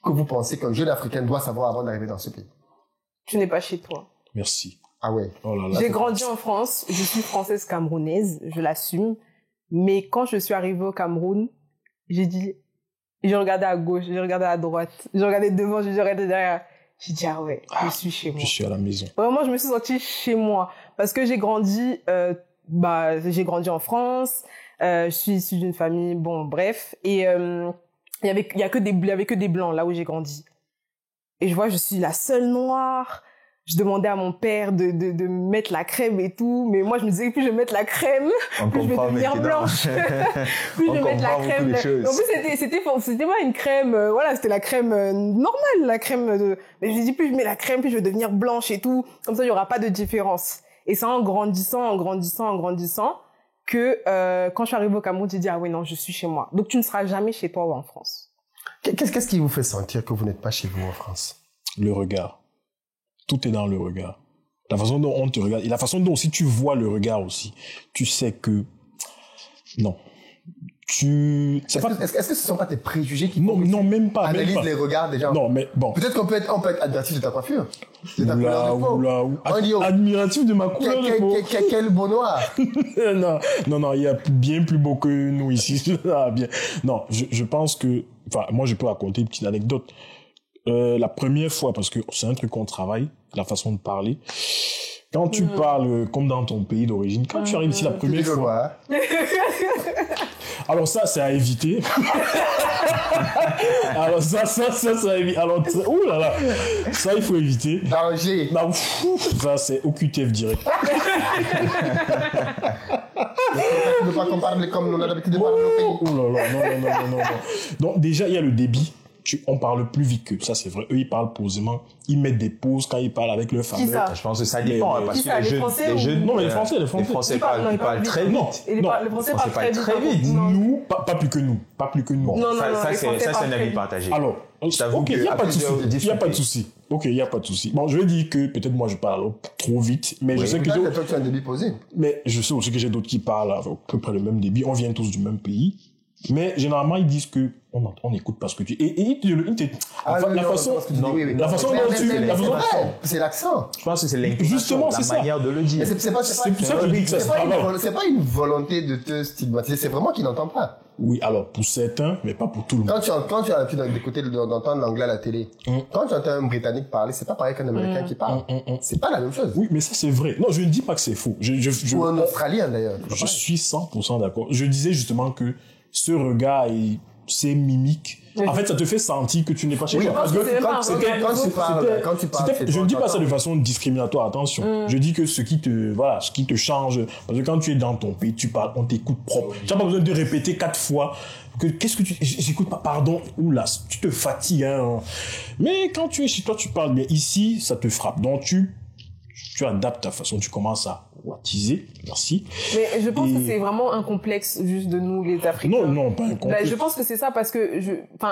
que vous pensez qu'un jeune Africain doit savoir avant d'arriver dans ce pays? Tu n'es pas chez toi. Merci. Ah ouais. Oh là là. J'ai grandi en France, je suis française camerounaise, je l'assume. Mais quand je suis arrivée au Cameroun, j'ai regardé à gauche, j'ai regardé à droite, j'ai regardé devant, j'ai regardé derrière. J'ai dit, ah ouais, je suis chez moi. Je suis à la maison. Vraiment, je me suis sentie chez moi. Parce que j'ai grandi en France, je suis issue d'une famille, bon, bref. Et, il y avait que des blancs là où j'ai grandi. Et je suis la seule noire. Je demandais à mon père de mettre la crème et tout, mais moi je me disais plus je vais mettre la crème, plus je vais devenir blanche, plus je vais mettre la crème. En plus c'était pas une crème, voilà, c'était la crème normale, la crème de. Mais je me dis plus je mets la crème, plus je vais devenir blanche et tout, comme ça il y aura pas de différence. Et c'est en grandissant que quand je suis arrivée au Cameroun, j'ai dit ah ouais non je suis chez moi. Donc tu ne seras jamais chez toi ou en France. Qu'est-ce qui vous fait sentir que vous n'êtes pas chez vous en France? Le regard. Tout est dans le regard. La façon dont on te regarde et la façon dont si tu vois le regard aussi, tu sais que non. Est-ce que ce sont pas tes préjugés qui non, même pas. analysent même pas. les regards des gens? Non, mais bon. Peut-être qu'on peut être admiratif de ta coiffure. De ta couleur de peau. Admiratif de ma couleur de peau. Quel beau noir. non, il y a bien plus beau que nous ici. Bien. Non, je pense que, enfin, moi je peux raconter une petite anecdote. La première fois, parce que c'est un truc qu'on travaille, la façon de parler. Quand tu parles comme dans ton pays d'origine, quand tu arrives ici la première fois. Alors ça, c'est à éviter. Alors ça à éviter. Alors, ouh là là, ça il faut éviter. Danger. Non, ça c'est OQTF direct. Ne veux pas qu'on parle comme on a l'habitude de parler au pays. Ouh là là, non. Donc déjà, il y a le débit. On parle plus vite qu'eux, ça c'est vrai. Eux, ils parlent posément. Ils mettent des pauses quand ils parlent avec leur famille. Qui ça? Je pense que ça dépend. Parce que les jeunes, non, mais les Français. Les Français parlent très vite. Les Français parlent très vite. Nous, pas plus que nous. Pas plus que nous. Bon, ça c'est un avis partagé. Alors, ok, il n'y a pas de souci. Ok, il n'y a pas de souci. Bon, je vais dire que peut-être moi je parle trop vite, mais je sais que toi tu as un débit posé. Mais je sais aussi que j'ai d'autres qui parlent à peu près le même débit. On vient tous du même pays. Mais généralement, ils disent que on écoute pas ce que tu... Et la façon c'est l'accent. Je pense que c'est l'intonation, la manière de le dire. C'est pas une volonté de te stigmatiser, c'est vraiment qu'ils n'entendent pas. Oui, alors pour certains, mais pas pour tout le monde. Quand tu as l'habitude d'écouter, d'entendre l'anglais à la télé, quand tu entends un Britannique parler, c'est pas pareil qu'un Américain qui parle. C'est pas la même chose. Oui, mais ça c'est vrai. Non, je ne dis pas que c'est faux. Ou un Australien d'ailleurs. Je suis 100% d'accord. Je disais justement que ce regard et ces mimiques, en fait, ça te fait sentir que tu n'es pas chez toi. Parce que quand tu parles, je ne dis pas ça de façon discriminatoire, attention. Je dis que ce qui te change, parce que quand tu es dans ton pays, tu parles, on t'écoute propre. Tu n'as pas besoin de répéter 4 fois qu'est-ce que j'écoute pas, pardon, oula, tu te fatigues, hein. Mais quand tu es chez toi, tu parles bien. Ici, ça te frappe. Donc, tu adaptes ta façon, tu commences à wattiser, merci. Mais je pense que c'est vraiment un complexe juste de nous, les Africains. Non, pas un complexe. Je pense que c'est ça parce que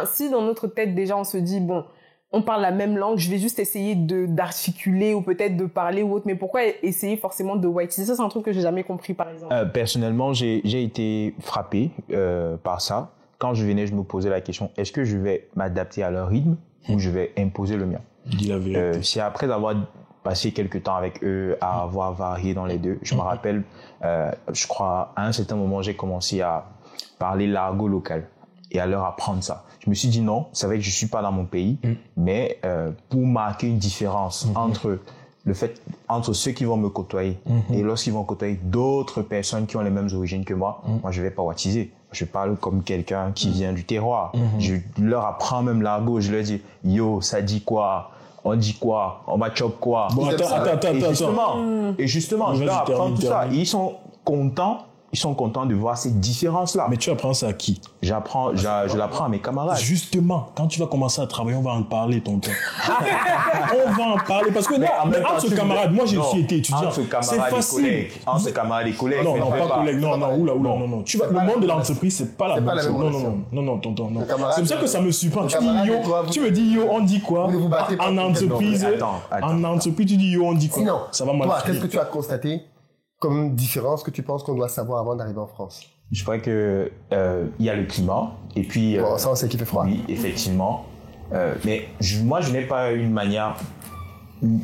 si dans notre tête déjà on se dit, bon, on parle la même langue, je vais juste essayer d'articuler ou peut-être de parler ou autre, mais pourquoi essayer forcément de whiteiser? Ça, c'est un truc que j'ai jamais compris, par exemple. Personnellement, j'ai été frappé par ça. Quand je venais, je me posais la question, est-ce que je vais m'adapter à leur rythme ou je vais imposer le mien? Dis la vérité. C'est après avoir passé quelques temps avec eux, à avoir varié dans les deux. Je me rappelle, je crois, à un certain moment, j'ai commencé à parler l'argot local et à leur apprendre ça. Je me suis dit non, c'est vrai que je suis pas dans mon pays, mais pour marquer une différence entre ceux qui vont me côtoyer et lorsqu'ils vont côtoyer d'autres personnes qui ont les mêmes origines que moi, moi je vais pas wattiser. Je parle comme quelqu'un qui vient du terroir. Je leur apprends même l'argot, je leur dis yo, ça dit quoi? On dit quoi? On va chop quoi? Bon, attends. Et justement, je leur apprends tout ça. Et ils sont contents de voir ces différences-là. Mais tu apprends ça à qui? Je l'apprends à mes camarades. Justement, quand tu vas commencer à travailler, on va en parler, tonton. On va en parler parce que entre camarades, moi j'ai aussi été étudiant. C'est facile. Entre camarades et collègues. Non, pas collègues. Non. Le monde de l'entreprise, c'est pas la même chose. Non, tonton. C'est pour ça que ça me surprend. Tu me dis yo, on dit quoi? En entreprise, tu dis yo, on dit quoi? Sinon, ça va mal. Qu'est-ce que tu as constaté comme différence que tu penses qu'on doit savoir avant d'arriver en France? Je crois que il y a le climat et puis ça on sait qu'il fait froid. Oui, effectivement. Mais moi je n'ai pas une manière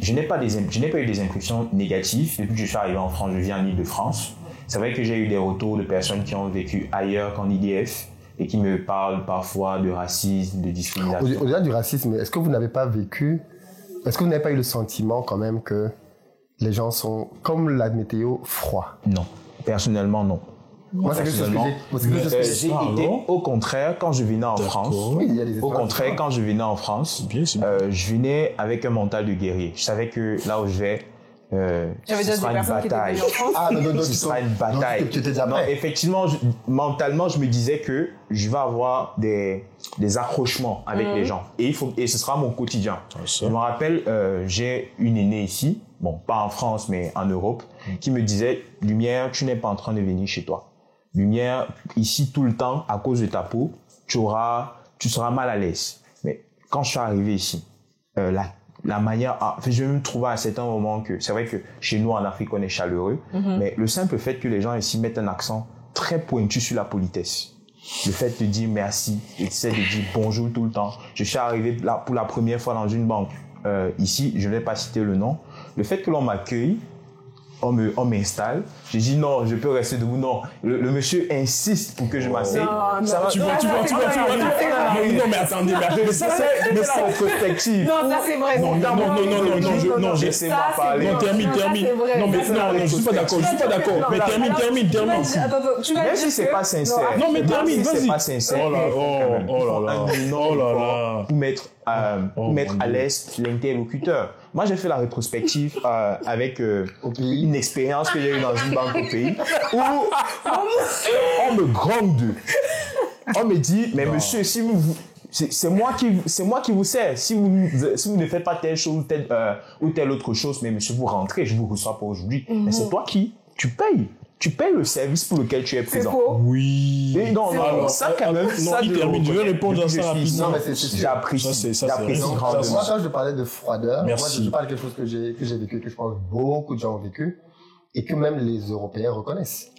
je n'ai pas eu des impressions négatives. Depuis que je suis arrivé en France, je vis en Île-de-France. C'est vrai que j'ai eu des retours de personnes qui ont vécu ailleurs qu'en IDF et qui me parlent parfois de racisme, de discrimination. Au-delà du racisme, est-ce que vous n'avez pas eu le sentiment quand même que les gens sont, comme la météo, froids? Non. Personnellement, non. Moi, c'est quelque chose que j'ai été, au contraire, quand je venais en France, je venais avec un mental de guerrier. Je savais que là où je vais, J'avais déjà des personnes qui étaient venues en France. Ce sera une bataille. Non, effectivement, mentalement, je me disais que je vais avoir des accrochements avec les gens. Et ce sera mon quotidien. Je me rappelle, j'ai une aînée ici, bon, pas en France, mais en Europe, qui me disait, Lumière, tu n'es pas en train de venir chez toi. Lumière, ici, tout le temps, à cause de ta peau, tu seras mal à l'aise. Mais quand je suis arrivé ici, la manière, je me trouvais à un certain moment que c'est vrai que chez nous en Afrique on est chaleureux, mais le simple fait que les gens ici mettent un accent très pointu sur la politesse, le fait de dire merci, et de dire bonjour tout le temps. Je suis arrivé là pour la première fois dans une banque ici, je ne vais pas citer le nom. Le fait que l'on m'accueille, on m'installe. J'ai dit non, je peux rester debout. Non, le monsieur insiste pour que je m'asseye. Tu vois. Non, mais attendez, ça, c'est la rétrospective. Non, ça, c'est vrai. Non, laissez-moi parler. Non, termine. Non, mais non, je suis pas d'accord. Mais termine. Même si c'est pas sincère. Non, mais termine, vas-y. C'est pas sincère. Oh là là. Pour mettre à l'aise l'interlocuteur. Moi, j'ai fait la rétrospective avec une expérience que j'ai eue dans une banque au pays où on me gronde. On me dit, mais monsieur, si c'est moi qui vous sers. Si vous ne faites pas telle chose ou telle autre chose, mais monsieur, vous rentrez, je vous reçois pas aujourd'hui. Mais c'est toi qui, tu payes. Tu payes le service pour lequel tu es présent. C'est faux. Oui. Et non, ça quand même. Non, il termine. Je vais répondre à ça rapidement. Non, mais c'est j'apprécie. Moi, quand je parlais de froideur, moi, Merci. je parle de quelque chose que j'ai vécu, que je pense que beaucoup de gens ont vécu, et que même les Européens reconnaissent.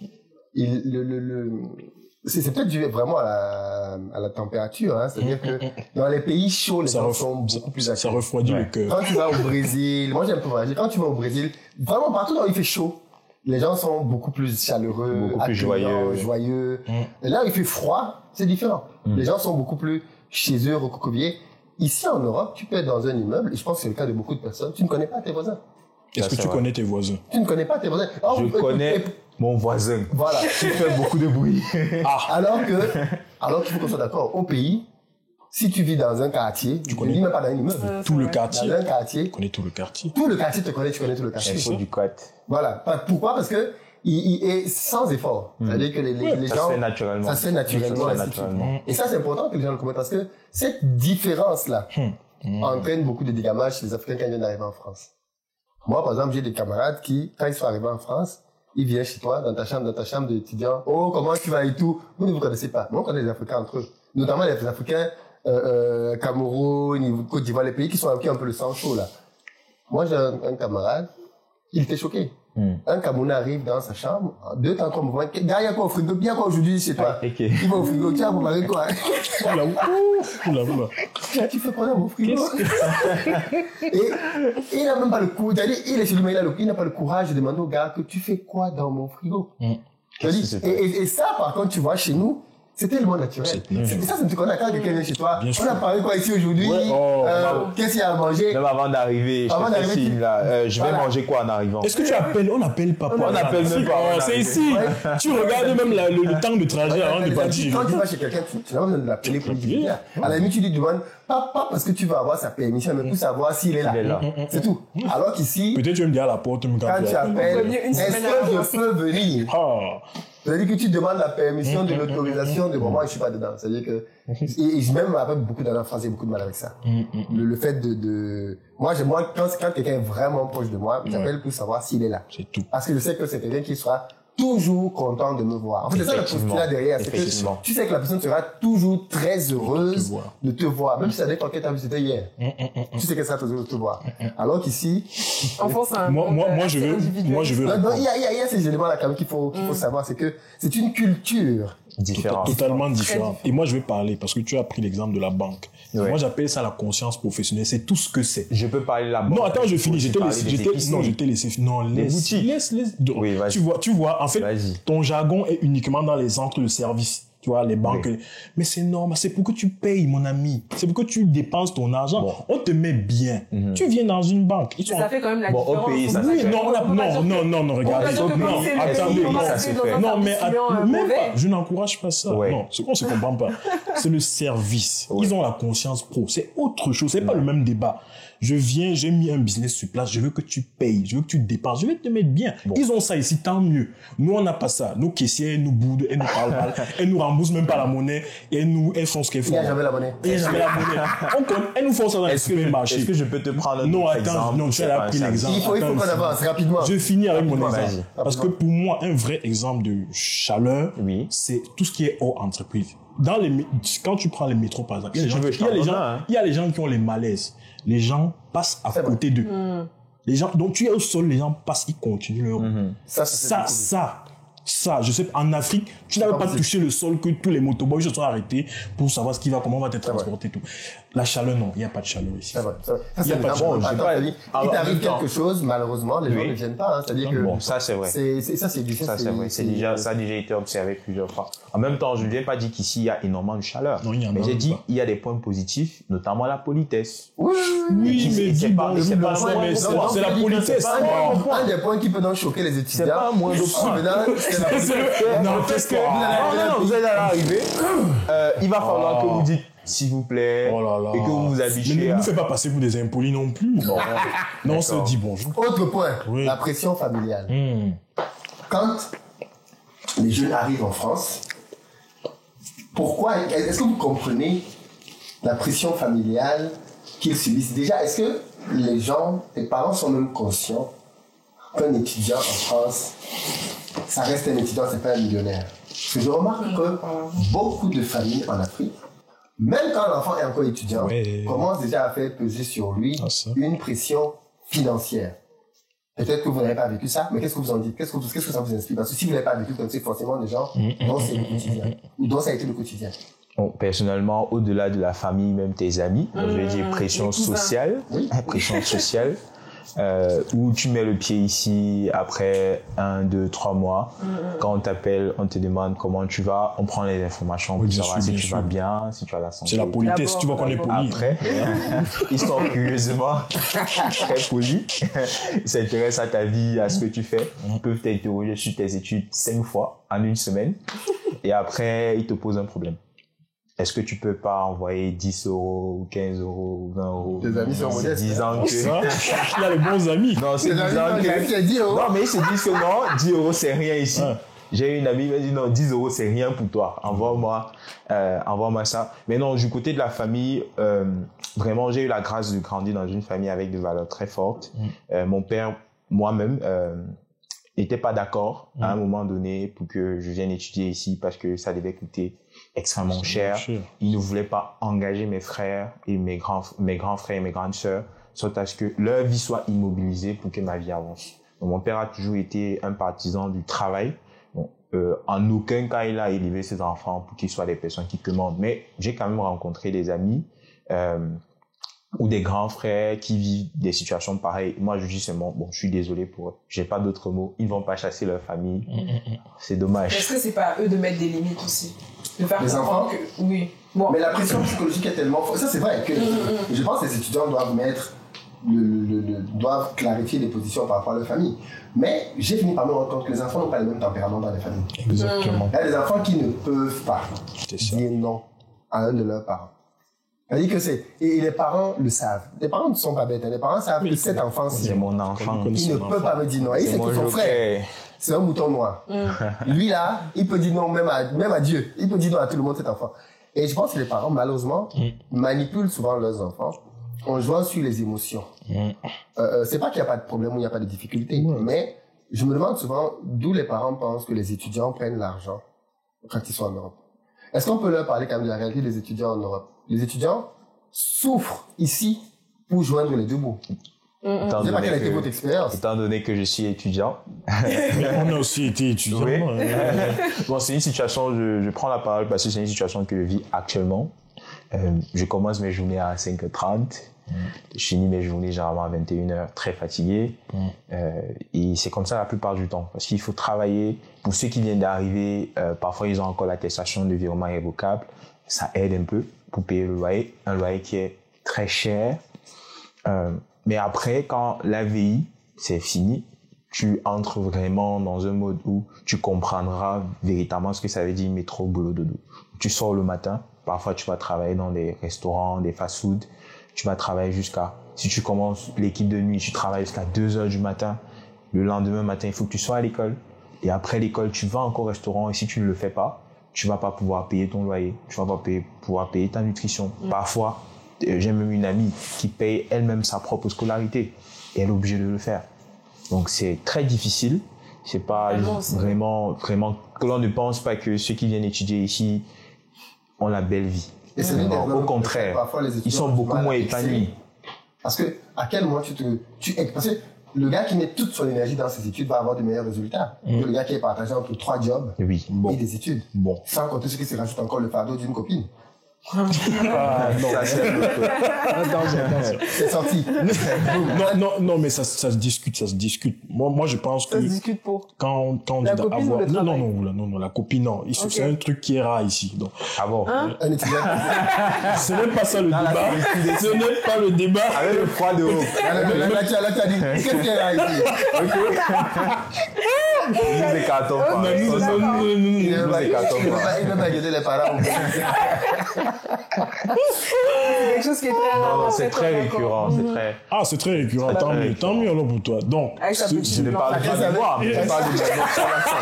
C'est peut-être dû vraiment à la température, hein. C'est-à-dire que dans les pays chauds, les gens sont beaucoup plus actifs. Ça refroidit le cœur. Quand tu vas au Brésil, moi j'aime pas voyager, quand tu vas au Brésil, vraiment partout où il fait chaud, les gens sont beaucoup plus chaleureux, beaucoup plus joyeux. Et là, il fait froid, c'est différent. Les gens sont beaucoup plus chez eux, recroquevillés. Ici, en Europe, tu peux être dans un immeuble, et je pense que c'est le cas de beaucoup de personnes, tu ne connais pas tes voisins. Est-ce que tu connais tes voisins? Tu ne connais pas tes voisins. Je connais mon voisin. Voilà. Qui fait beaucoup de bruit. Alors qu'il faut qu'on soit d'accord, au pays, si tu vis dans un quartier, tu connais même pas dans un immeuble. Tout le quartier. Dans un quartier. Tu connais tout le quartier. Tout le quartier te connaît, tu connais tout le quartier. Il faut du code. Voilà. Pourquoi? Parce que il est sans effort. C'est-à-dire que les gens. Ça se fait naturellement. Ça se fait naturellement. Et ça, c'est important que les gens le commentent parce que cette différence-là entraîne beaucoup de dégâts chez les Africains quand ils viennent d'arriver en France. Moi, par exemple, j'ai des camarades qui, quand ils sont arrivés en France, ils viennent chez toi, dans ta chambre d'étudiant. Oh, comment tu vas et tout. Vous ne vous connaissez pas. Moi, on connaît les Africains entre eux. Notamment les Africains, Cameroun, Côte d'Ivoire, les pays qui ont un peu le sang chaud, là. Moi, j'ai un camarade, il était choqué. Un Camerounais arrive dans sa chambre, 2 temps comme moi. Gars, il y a quoi au frigo? Bien quoi aujourd'hui chez toi? Okay. Il va au frigo, tiens, vous m'avez quoi? Oula. Tu fais quoi dans mon frigo? Et il n'a même pas le courage, il est chez lui, mais il n'a pas le courage de demander au gars que tu fais quoi dans mon frigo? Et ça, par contre, tu vois, chez nous, c'est tellement naturel. C'est ça, c'est qu'on a quand quelqu'un vient chez toi. On a parlé quoi ici aujourd'hui? Qu'est-ce qu'il y a à manger? Même avant d'arriver, je vais manger quoi en arrivant? Est-ce que tu appelles? On appelle pas. On appelle même pas. C'est ici. Tu regardes même le temps de trajet avant de partir. Quand tu vas chez quelqu'un, tu n'as pas besoin de l'appeler pour dire. À la limite, tu lui demandes, pas parce que tu vas avoir sa permission, mais pour savoir s'il est là. C'est tout. Alors qu'ici, peut-être tu vas me dire à la porte, quand tu appelles, est-ce que je peux venir? C'est-à-dire que tu demandes la permission de l'autorisation de moi, je suis pas dedans. C'est-à-dire que, et même avec beaucoup d'années en France, j'ai beaucoup de mal avec ça. Le fait moi, quand quelqu'un est vraiment proche de moi, j'appelle pour savoir s'il est là. C'est tout. Parce que je sais que c'est quelqu'un qui sera toujours content de me voir. En fait, c'est ça le postulat derrière. C'est que tu sais que la personne sera toujours très heureuse de te voir. Même si ça dépend quand tu as vu, c'était hier. Tu sais qu'elle sera très heureuse de te voir. Alors qu'ici... Enfant, c'est un moi, je veux... Il y a ces éléments-là quand même qu'il faut savoir. C'est que c'est une culture différente. Totalement différente. Et moi, je vais parler parce que tu as pris l'exemple de la banque. Ouais. Moi, j'appelle ça la conscience professionnelle. C'est tout ce que c'est. Je peux parler de la banque. Non, attends, je finis. Je t'ai laissé. Non, laisse. Oui, vas-y. Tu vois, en fait, ton jargon est uniquement dans les centres de services. Tu vois, les banques. Oui. Mais c'est normal. C'est pour que tu payes, mon ami. C'est pour que tu dépenses ton argent. Bon. On te met bien. Tu viens dans une banque. Ça fait quand même la différence. Au pays, ça oui, non, regarde. Non, mais même pas. Je n'encourage pas ça. Ouais. Non, ce qu'on se comprend pas. C'est le service. Ouais. Ils ont la conscience pro. C'est autre chose. C'est pas le même débat. Je viens, j'ai mis un business sur place, je veux que tu payes, je veux que tu dépenses, je vais te mettre bien. Bon. Ils ont ça ici, tant mieux. Nous, on n'a pas ça. Nos caissiers, elles nous boudent, elles nous parlent mal, elles nous remboursent même pas la monnaie, et elles font ce qu'elles font. Il n'y a jamais la monnaie. Elles nous font ça dans les supermarchés. Est-ce que je peux te prendre un exemple? Non, attends, non, tu as pris l'exemple. Il faut qu'on avance rapidement. Je finis avec mon exemple. Parce que pour moi, un vrai exemple de chaleur, c'est tout ce qui est hors entreprise. Quand tu prends les métros, par exemple, il y a les gens qui ont les malaises. Les gens passent à côté d'eux. Les gens, donc tu es au sol, les gens passent, ils continuent leur. Ça, je sais, en Afrique, tu n'avais pas touché le sol que tous les motoboys se sont arrêtés pour savoir comment on va te transporter tout. La chaleur, non, il n'y a pas de chaleur ici. Il n'y a pas de chaleur. Il t'arrive quelque chose, malheureusement, les gens ne viennent pas. C'est-à-dire que. Bon, ça, c'est vrai. Ça, c'est vrai. Ça a déjà été observé plusieurs fois. En même temps, je ne viens pas dire qu'ici, il y a énormément de chaleur. Non, il y en a. Mais j'ai dit, il y a des points positifs, notamment la politesse. Oui, mais c'est la politesse. Un des points qui peut donc choquer les étudiants. C'est pas un moindre point. Non, qu'est-ce que... Non, vous allez arriver. Il va falloir que vous dites s'il vous plaît, et que vous vous habituez. Mais ne nous fais pas passer pour des impolis non plus. Non, on se dit bonjour. Autre point, la pression familiale. Quand les jeunes arrivent en France, pourquoi, est-ce que vous comprenez la pression familiale qu'ils subissent? Déjà, est-ce que les parents sont même conscients qu'un étudiant en France, ça reste un étudiant, c'est pas un millionnaire? Parce que je remarque que beaucoup de familles en Afrique, même quand l'enfant est encore étudiant, commencent déjà à faire peser sur lui une pression financière. Peut-être que vous n'avez pas vécu ça, mais qu'est-ce que vous en dites? Qu'est-ce que ça vous inspire? Parce que si vous n'avez pas vécu comme c'est forcément des gens dont c'est le quotidien, ou dont ça a été le quotidien. Bon, personnellement, au-delà de la famille, même tes amis, je vais dire pression sociale, où tu mets le pied ici après 1, 2, 3 mois. Quand on t'appelle, on te demande comment tu vas, on prend les informations pour savoir si tu vas bien, si tu as la santé. C'est la politesse, tu vois qu'on est poli. Après, ils sont curieusement très polis, ils s'intéressent à ta vie, à ce que tu fais. Ils peuvent t'interroger sur tes études 5 fois en une semaine. Et après, ils te posent un problème. Est-ce que tu peux pas envoyer 10 euros, ou 15 euros, ou 20 euros? Tes amis sont modestes. Disant que... Il y a les bons amis. Non, c'est disant que... Non, mais ils se disent que non, 10 euros c'est rien ici. J'ai une amie qui m'a dit non, 10 euros c'est rien pour toi. Envoie-moi ça. Mais non, du côté de la famille, vraiment, j'ai eu la grâce de grandir dans une famille avec des valeurs très fortes. Mon père, moi-même, n'était pas d'accord à un moment donné pour que je vienne étudier ici parce que ça devait coûter extrêmement cher. Il ne voulait pas engager mes frères et mes grands frères et mes grandes sœurs, soit à ce que leur vie soit immobilisée pour que ma vie avance. Donc, mon père a toujours été un partisan du travail. Bon, en aucun cas, il a élevé ses enfants pour qu'ils soient des personnes qui commandent. Mais j'ai quand même rencontré des amis ou des grands frères qui vivent des situations pareilles. Moi, je dis seulement, bon, je suis désolé pour eux. J'ai pas d'autres mots. Ils vont pas chasser leur famille. C'est dommage. Est-ce que c'est pas à eux de mettre des limites aussi? De faire les enfants que, oui. Bon. Mais la pression psychologique est tellement forte. Ça, c'est vrai que je pense que les étudiants doivent doivent clarifier les positions par rapport à leur famille. Mais j'ai fini par me rendre compte que les enfants n'ont pas le même tempérament dans les familles. Exactement. Il y a des enfants qui ne peuvent pas dire non à un de leurs parents. C'est-à-dire que et les parents le savent. Les parents ne sont pas bêtes. Les parents savent que cet enfant-ci, c'est mon enfant. Il ne peut pas me dire non. Et c'est que son frère, c'est un mouton noir. Lui là, il peut dire non même à Dieu. Il peut dire non à tout le monde, cet enfant. Et je pense que les parents, malheureusement, manipulent souvent leurs enfants en jouant sur les émotions. C'est pas qu'il n'y a pas de problème ou il n'y a pas de difficulté, mais je me demande souvent d'où les parents pensent que les étudiants prennent l'argent quand ils sont en Europe. Est-ce qu'on peut leur parler quand même de la réalité des étudiants en Europe? Les étudiants souffrent ici pour joindre les deux bouts. Je ne sais pas quelle a été votre expérience. Étant donné que je suis étudiant. Mais on a aussi été étudiants. Oui. Bon, c'est une situation, je prends la parole parce que c'est une situation que je vis actuellement. Je commence mes journées à 5h30. Je finis mes journées généralement à 21h, très fatigué. Et c'est comme ça la plupart du temps. Parce qu'il faut travailler. Pour ceux qui viennent d'arriver, parfois ils ont encore l'attestation de virement irrévocable. Ça aide un peu pour payer le loyer. Un loyer qui est très cher. Mais après, quand la vie, c'est fini, tu entres vraiment dans un mode où tu comprendras véritablement ce que ça veut dire métro, boulot, dodo. Tu sors le matin, parfois tu vas travailler dans des restaurants, des fast-food, tu vas travailler si tu commences l'équipe de nuit, tu travailles jusqu'à 2h du matin. Le lendemain matin, il faut que tu sois à l'école. Et après l'école, tu vas encore au restaurant et si tu ne le fais pas, tu vas pas pouvoir payer ton loyer, tu vas pas pouvoir payer ta nutrition. Parfois, j'ai même une amie qui paye elle-même sa propre scolarité et elle est obligée de le faire. Donc c'est très difficile. C'est pas vraiment que l'on ne pense pas que ceux qui viennent étudier ici ont la belle vie. Et c'est au contraire, ils sont beaucoup moins épanouis. Parce que à quel moment parce que le gars qui met toute son énergie dans ses études va avoir de meilleurs résultats que le gars qui est partagé entre 3 jobs et des études. Sans compter ce qui se rajoute encore le fardeau d'une copine. Non, c'est sorti. non, mais ça se discute. Moi, je pense que. Ça se discute pour. Quand on dit avoir. Non, la copine, non. C'est un truc qui est rare ici. Donc. Ah bon? Un étudiant. Ce n'est pas ça le débat. Ce n'est pas le débat. Avec le froid de haut. Là, tu as dit, qu'est-ce qui est rare ici? Nous écartons pas. Il ne va pas aider les parents. C'est quelque chose qui est très rare. C'est très récurrent. C'est très récurrent. Tant mieux alors pour toi. Donc, je ne parle pas de moi, mais je parle de mon observation.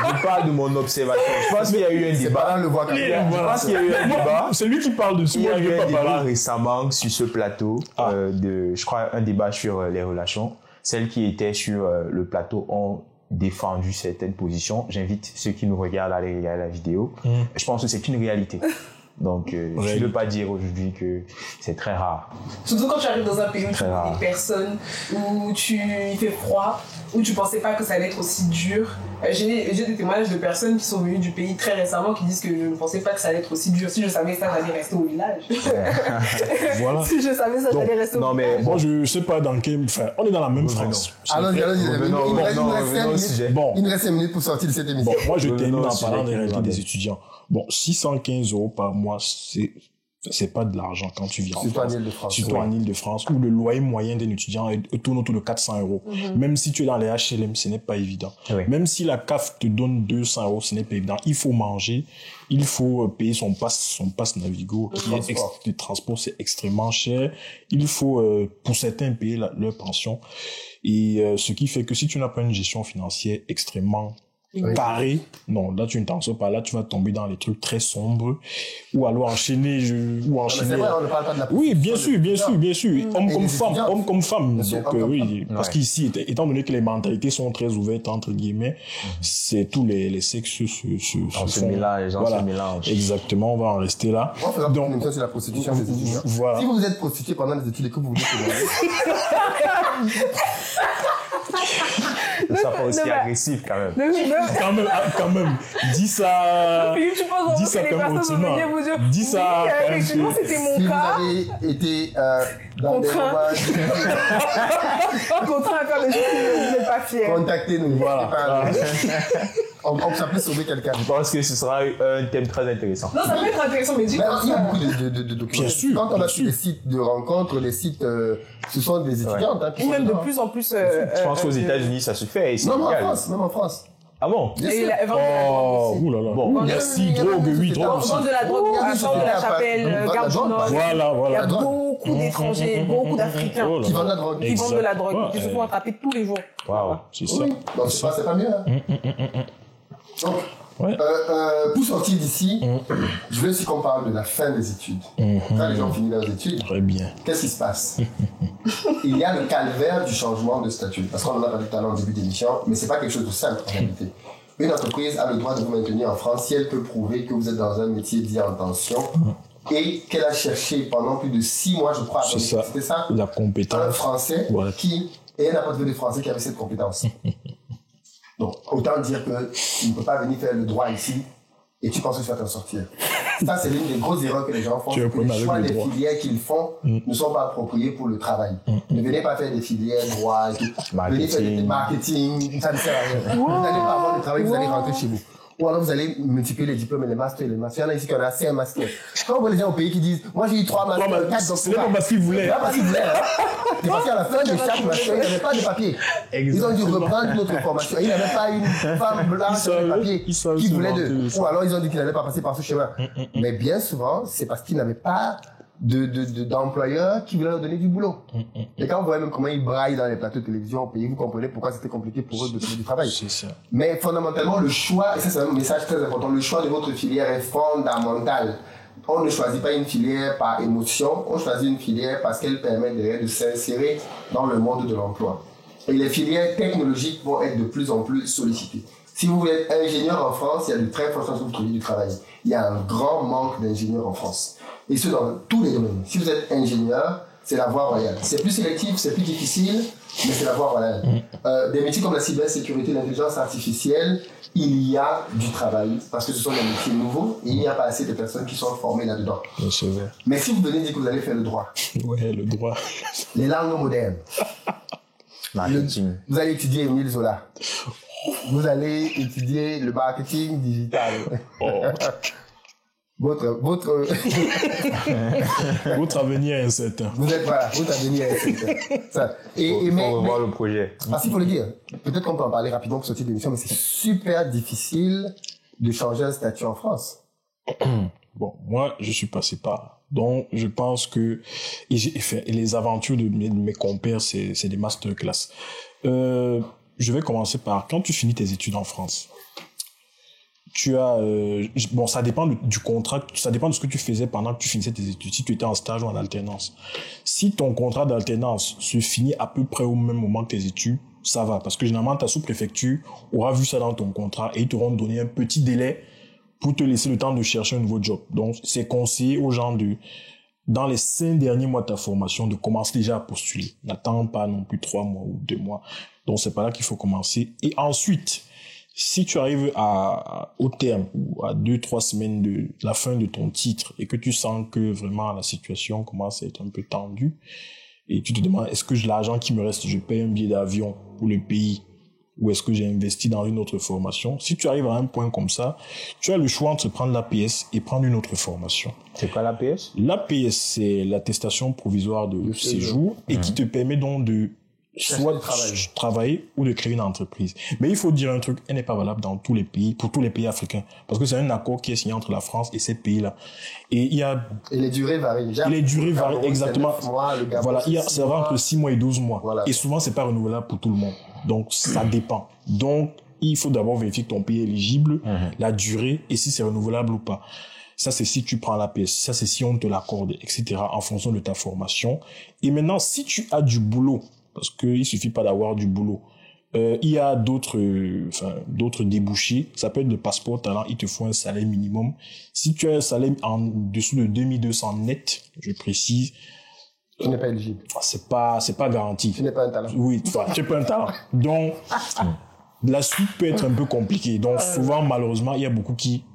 Je parle de mon observation. Je pense qu'il y a eu un débat. Je pense qu'il y a eu un débat. C'est lui qui parle dessus. Il y a eu un débat récemment sur ce plateau, je crois un débat sur les relations. Celles qui étaient sur le plateau ont défendu certaines positions. J'invite ceux qui nous regardent à aller regarder la vidéo. Je pense que c'est une réalité. Donc, je ne veux pas dire aujourd'hui que c'est très rare. Surtout quand tu arrives dans un pays où tu connais des personnes, où il fait froid, où tu pensais pas que ça allait être aussi dur. J'ai des témoignages de personnes qui sont venues du pays très récemment qui disent que je ne pensais pas que ça allait être aussi dur. Si je savais ça, j'allais rester au village. Voilà. Si je savais ça, j'allais rester au village. Bon, je sais pas dans quel... Enfin, on est dans la même France. Il nous reste 5 minutes pour sortir de cette émission. Bon, moi, je termine en parlant des réalités des étudiants. Bon, 615 € par mois, c'est pas de l'argent quand tu viens en France. Surtout en Île-de-France, où le loyer moyen d'un étudiant tourne autour de 400 €. Même si tu es dans les HLM, ce n'est pas évident. Même si la CAF te donne 200 €, ce n'est pas évident. Il faut manger, il faut payer son pass Navigo, le transport, c'est extrêmement cher. Il faut, pour certains, payer leur pension. Et ce qui fait que si tu n'as pas une gestion financière extrêmement carré, non, là tu ne t'en sors pas, là tu vas tomber dans les trucs très sombres, ou alors enchaîner. C'est vrai, on ne parle pas de la Oui, bien sûr. Homme comme femme. Donc oui, parce qu'ici, étant donné que les mentalités sont très ouvertes, entre guillemets, c'est tous les sexes les gens se mélangent. Exactement, on va en rester là. Donc, c'est la prostitution des étudiants. Voilà. Si vous êtes prostitué pendant les études et que vous voulez Ça pas aussi agressif quand même. Quand même. Dis ça. Dis ça comme autrement. Dis ça. Effectivement, c'était mon cas. Si vous avez été dans des contraint à faire des choses que vous n'êtes pas fiers. Contactez-nous. Voilà. Ça peut sauver quelqu'un. Je pense que ce sera un thème très intéressant. Non, ça peut être intéressant, mais il y a beaucoup de documents. Bien sûr. Quand on a sur les sites de rencontres, les sites, ce sont des étudiantes. Ou même de plus en plus. Je pense qu'aux États-Unis, ça se fait. Même en France. Ah bon? Et la vente de la drogue aussi. Oulala. Bon, merci, drogue aussi. Vente de la drogue, vente de la chapelle, Gare du Nord. Voilà. Il y a beaucoup d'étrangers, beaucoup d'Africains qui vendent de la drogue. Qui vendent de la drogue, qui se font attraper tous les jours. Waouh, c'est ça. Donc, c'est pas mieux, hein. Donc, pour sortir d'ici, je veux aussi qu'on parle de la fin des études. Quand les gens finissent leurs études, Très bien. qu'est-ce qui se passe? il y a le calvaire du changement de statut. Parce qu'on en a parlé tout à l'heure en début d'émission, mais c'est pas quelque chose de simple en réalité. Une entreprise a le droit de vous maintenir en France si elle peut prouver que vous êtes dans un métier dit en tension et qu'elle a cherché pendant plus de 6 mois, je crois, c'était ça, la compétence. Un Français et elle n'a pas trouvé de Français qui avait cette compétence. Donc, autant dire que tu ne peux pas venir faire le droit ici et tu penses que tu vas t'en sortir. Ça, c'est l'une des grosses erreurs que les gens font. Que les choix des filières qu'ils font ne sont pas appropriés pour le travail. Ne venez pas faire des filières droit et tout. Venez faire des marketing, ça ne sert à rien. Vous n'allez pas avoir le travail, vous allez rentrer chez vous. Ou alors vous allez multiplier les diplômes et les masters. Il y en a ici qui en a 5 masters. Quand on voit les gens au pays qui disent, moi j'ai eu 3 masters, 4 doctorats. C'est pas parce qu'ils voulaient. C'est pas parce qu'ils voulaient. C'est parce qu'à la fin de chaque master, il n'y avait pas de papier. Ils ont dû reprendre notre formation. Il n'y avait pas une femme blanche sur le papier qui voulait d'eux. Ou alors ils ont dit qu'ils n'allaient pas passer par ce chemin. Mais bien souvent, c'est parce qu'ils n'avaient pas d'employeurs qui voulaient leur donner du boulot. Et quand vous voyez même comment ils braillent dans les plateaux de télévision au pays, vous comprenez pourquoi c'était compliqué pour eux de trouver du travail. C'est ça. Mais fondamentalement, le choix, et ça c'est un message très important, le choix de votre filière est fondamental. On ne choisit pas une filière par émotion, on choisit une filière parce qu'elle permet de s'insérer dans le monde de l'emploi. Et les filières technologiques vont être de plus en plus sollicitées. Si vous voulez être ingénieur en France, il y a de très fortes chances que vous trouviez du travail. Il y a un grand manque d'ingénieurs en France. Et ce, dans tous les domaines. Si vous êtes ingénieur, c'est la voie royale. C'est plus sélectif, c'est plus difficile, mais c'est la voie royale. Des métiers comme la cybersécurité, l'intelligence artificielle, il y a du travail, parce que ce sont des métiers nouveaux, et il n'y a pas assez de personnes qui sont formées là-dedans. C'est vrai. Mais si vous venez dire que vous allez faire le droit. Ouais, le droit. Les langues modernes. Vous allez étudier Émile Zola. Vous allez étudier le marketing digital. Votre avenir est incertain. Votre avenir est incertain. Ça. Mais revoir le projet. Parce qu'il faut le dire. Peut-être qu'on peut en parler rapidement pour sortir de l'émission, mais c'est super difficile de changer un statut en France. Bon, moi, je suis passé par là. Donc, je pense que et les aventures de mes compères, c'est des masterclass. Je vais commencer par quand tu finis tes études en France. Tu as bon, ça dépend du contrat, ça dépend de ce que tu faisais pendant que tu finissais tes études, si tu étais en stage ou en alternance. Si ton contrat d'alternance se finit à peu près au même moment que tes études, ça va, parce que généralement ta sous-préfecture aura vu ça dans ton contrat et ils t'auront donné un petit délai pour te laisser le temps de chercher un nouveau job. Donc c'est conseillé aux gens dans les 5 derniers mois de ta formation, de commencer déjà à postuler. N'attends pas non plus 3 mois ou 2 mois. Donc c'est par là qu'il faut commencer. Et ensuite, si tu arrives au terme ou à 2-3 semaines de la fin de ton titre et que tu sens que vraiment la situation commence à être un peu tendue et tu te demandes est-ce que l'argent qui me reste, je paye un billet d'avion pour le pays ou est-ce que j'ai investi dans une autre formation? Si tu arrives à un point comme ça, tu as le choix entre prendre l'APS et prendre une autre formation. C'est quoi l'APS? L'APS, c'est l'attestation provisoire de séjour et qui te permet donc de soit travailler ou de créer une entreprise. Mais il faut dire un truc, elle n'est pas valable dans tous les pays, pour tous les pays africains. Parce que c'est un accord qui est signé entre la France et ces pays-là. Et il y a... Et les durées varient. Les durées varient, exactement. Voilà, ça va entre 6 mois et 12 mois. Voilà. Et souvent, c'est pas renouvelable pour tout le monde. Donc, ça dépend. Donc, il faut d'abord vérifier que ton pays est éligible, la durée, et si c'est renouvelable ou pas. Ça, c'est si tu prends l'APS. Ça, c'est si on te l'accorde, etc., en fonction de ta formation. Et maintenant, si tu as du boulot, parce qu'il suffit pas d'avoir du boulot. Il y a d'autres débouchés. Ça peut être le passeport talent. Il te faut un salaire minimum. Si tu as un salaire en dessous de 2200 net, je précise. Tu n'es pas éligible. C'est pas garanti. Tu n'es pas un talent. Oui, tu n'es pas un talent. Donc, la suite peut être un peu compliquée. Donc, souvent, malheureusement, il y a beaucoup qui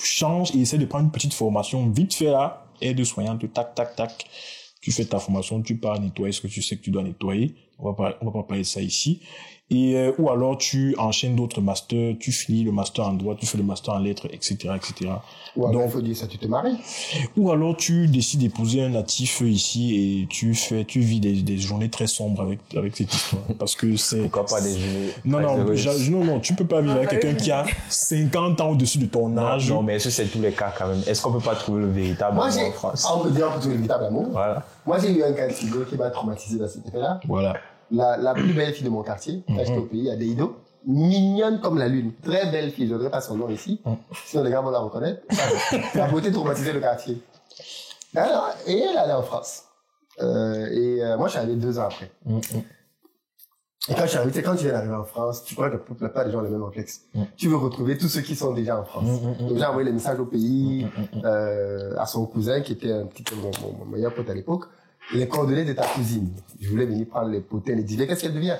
changent et essaient de prendre une petite formation vite fait là, aide-soignante, tac, tac, tac. Tu fais ta formation, tu pars nettoyer ce que tu sais que tu dois nettoyer. On va pas parler de ça ici. Et, ou alors tu enchaînes d'autres masters, tu finis le master en droit, tu fais le master en lettres, etc., etc. Ou alors, il faut dire ça, tu te maries. Ou alors tu décides d'épouser un natif ici et tu vis des journées très sombres avec cette histoire. Parce que c'est... Pourquoi pas des journées? Non, tu peux pas vivre avec quelqu'un qui a 50 ans au-dessus de ton âge. Non, mais c'est tous les cas quand même. Est-ce qu'on peut pas trouver le véritable amour en France? On peut dire qu'on peut trouver le véritable amour. Voilà. Moi, j'ai eu un cas de figure qui m'a traumatisé dans cet effet-là. Voilà. La plus belle fille de mon quartier, quand j'étais au pays, Adeido, mignonne comme la lune, très belle fille, je ne donnerai pas son nom ici, sinon les gars vont la reconnaître. La beauté traumatisait le quartier. Alors, et elle allait en France. Moi, je suis arrivé 2 ans après. Et quand je suis arrivé, tu sais, quand tu viens d'arriver en France, tu crois que la plupart des gens ont les mêmes réflexes. Tu veux retrouver tous ceux qui sont déjà en France. Donc, j'ai envoyé les messages au pays, à son cousin, qui était mon meilleur pote à l'époque. Les coordonnées de ta cousine. Je voulais venir prendre les potins, les divers. Qu'est-ce qu'elle devient?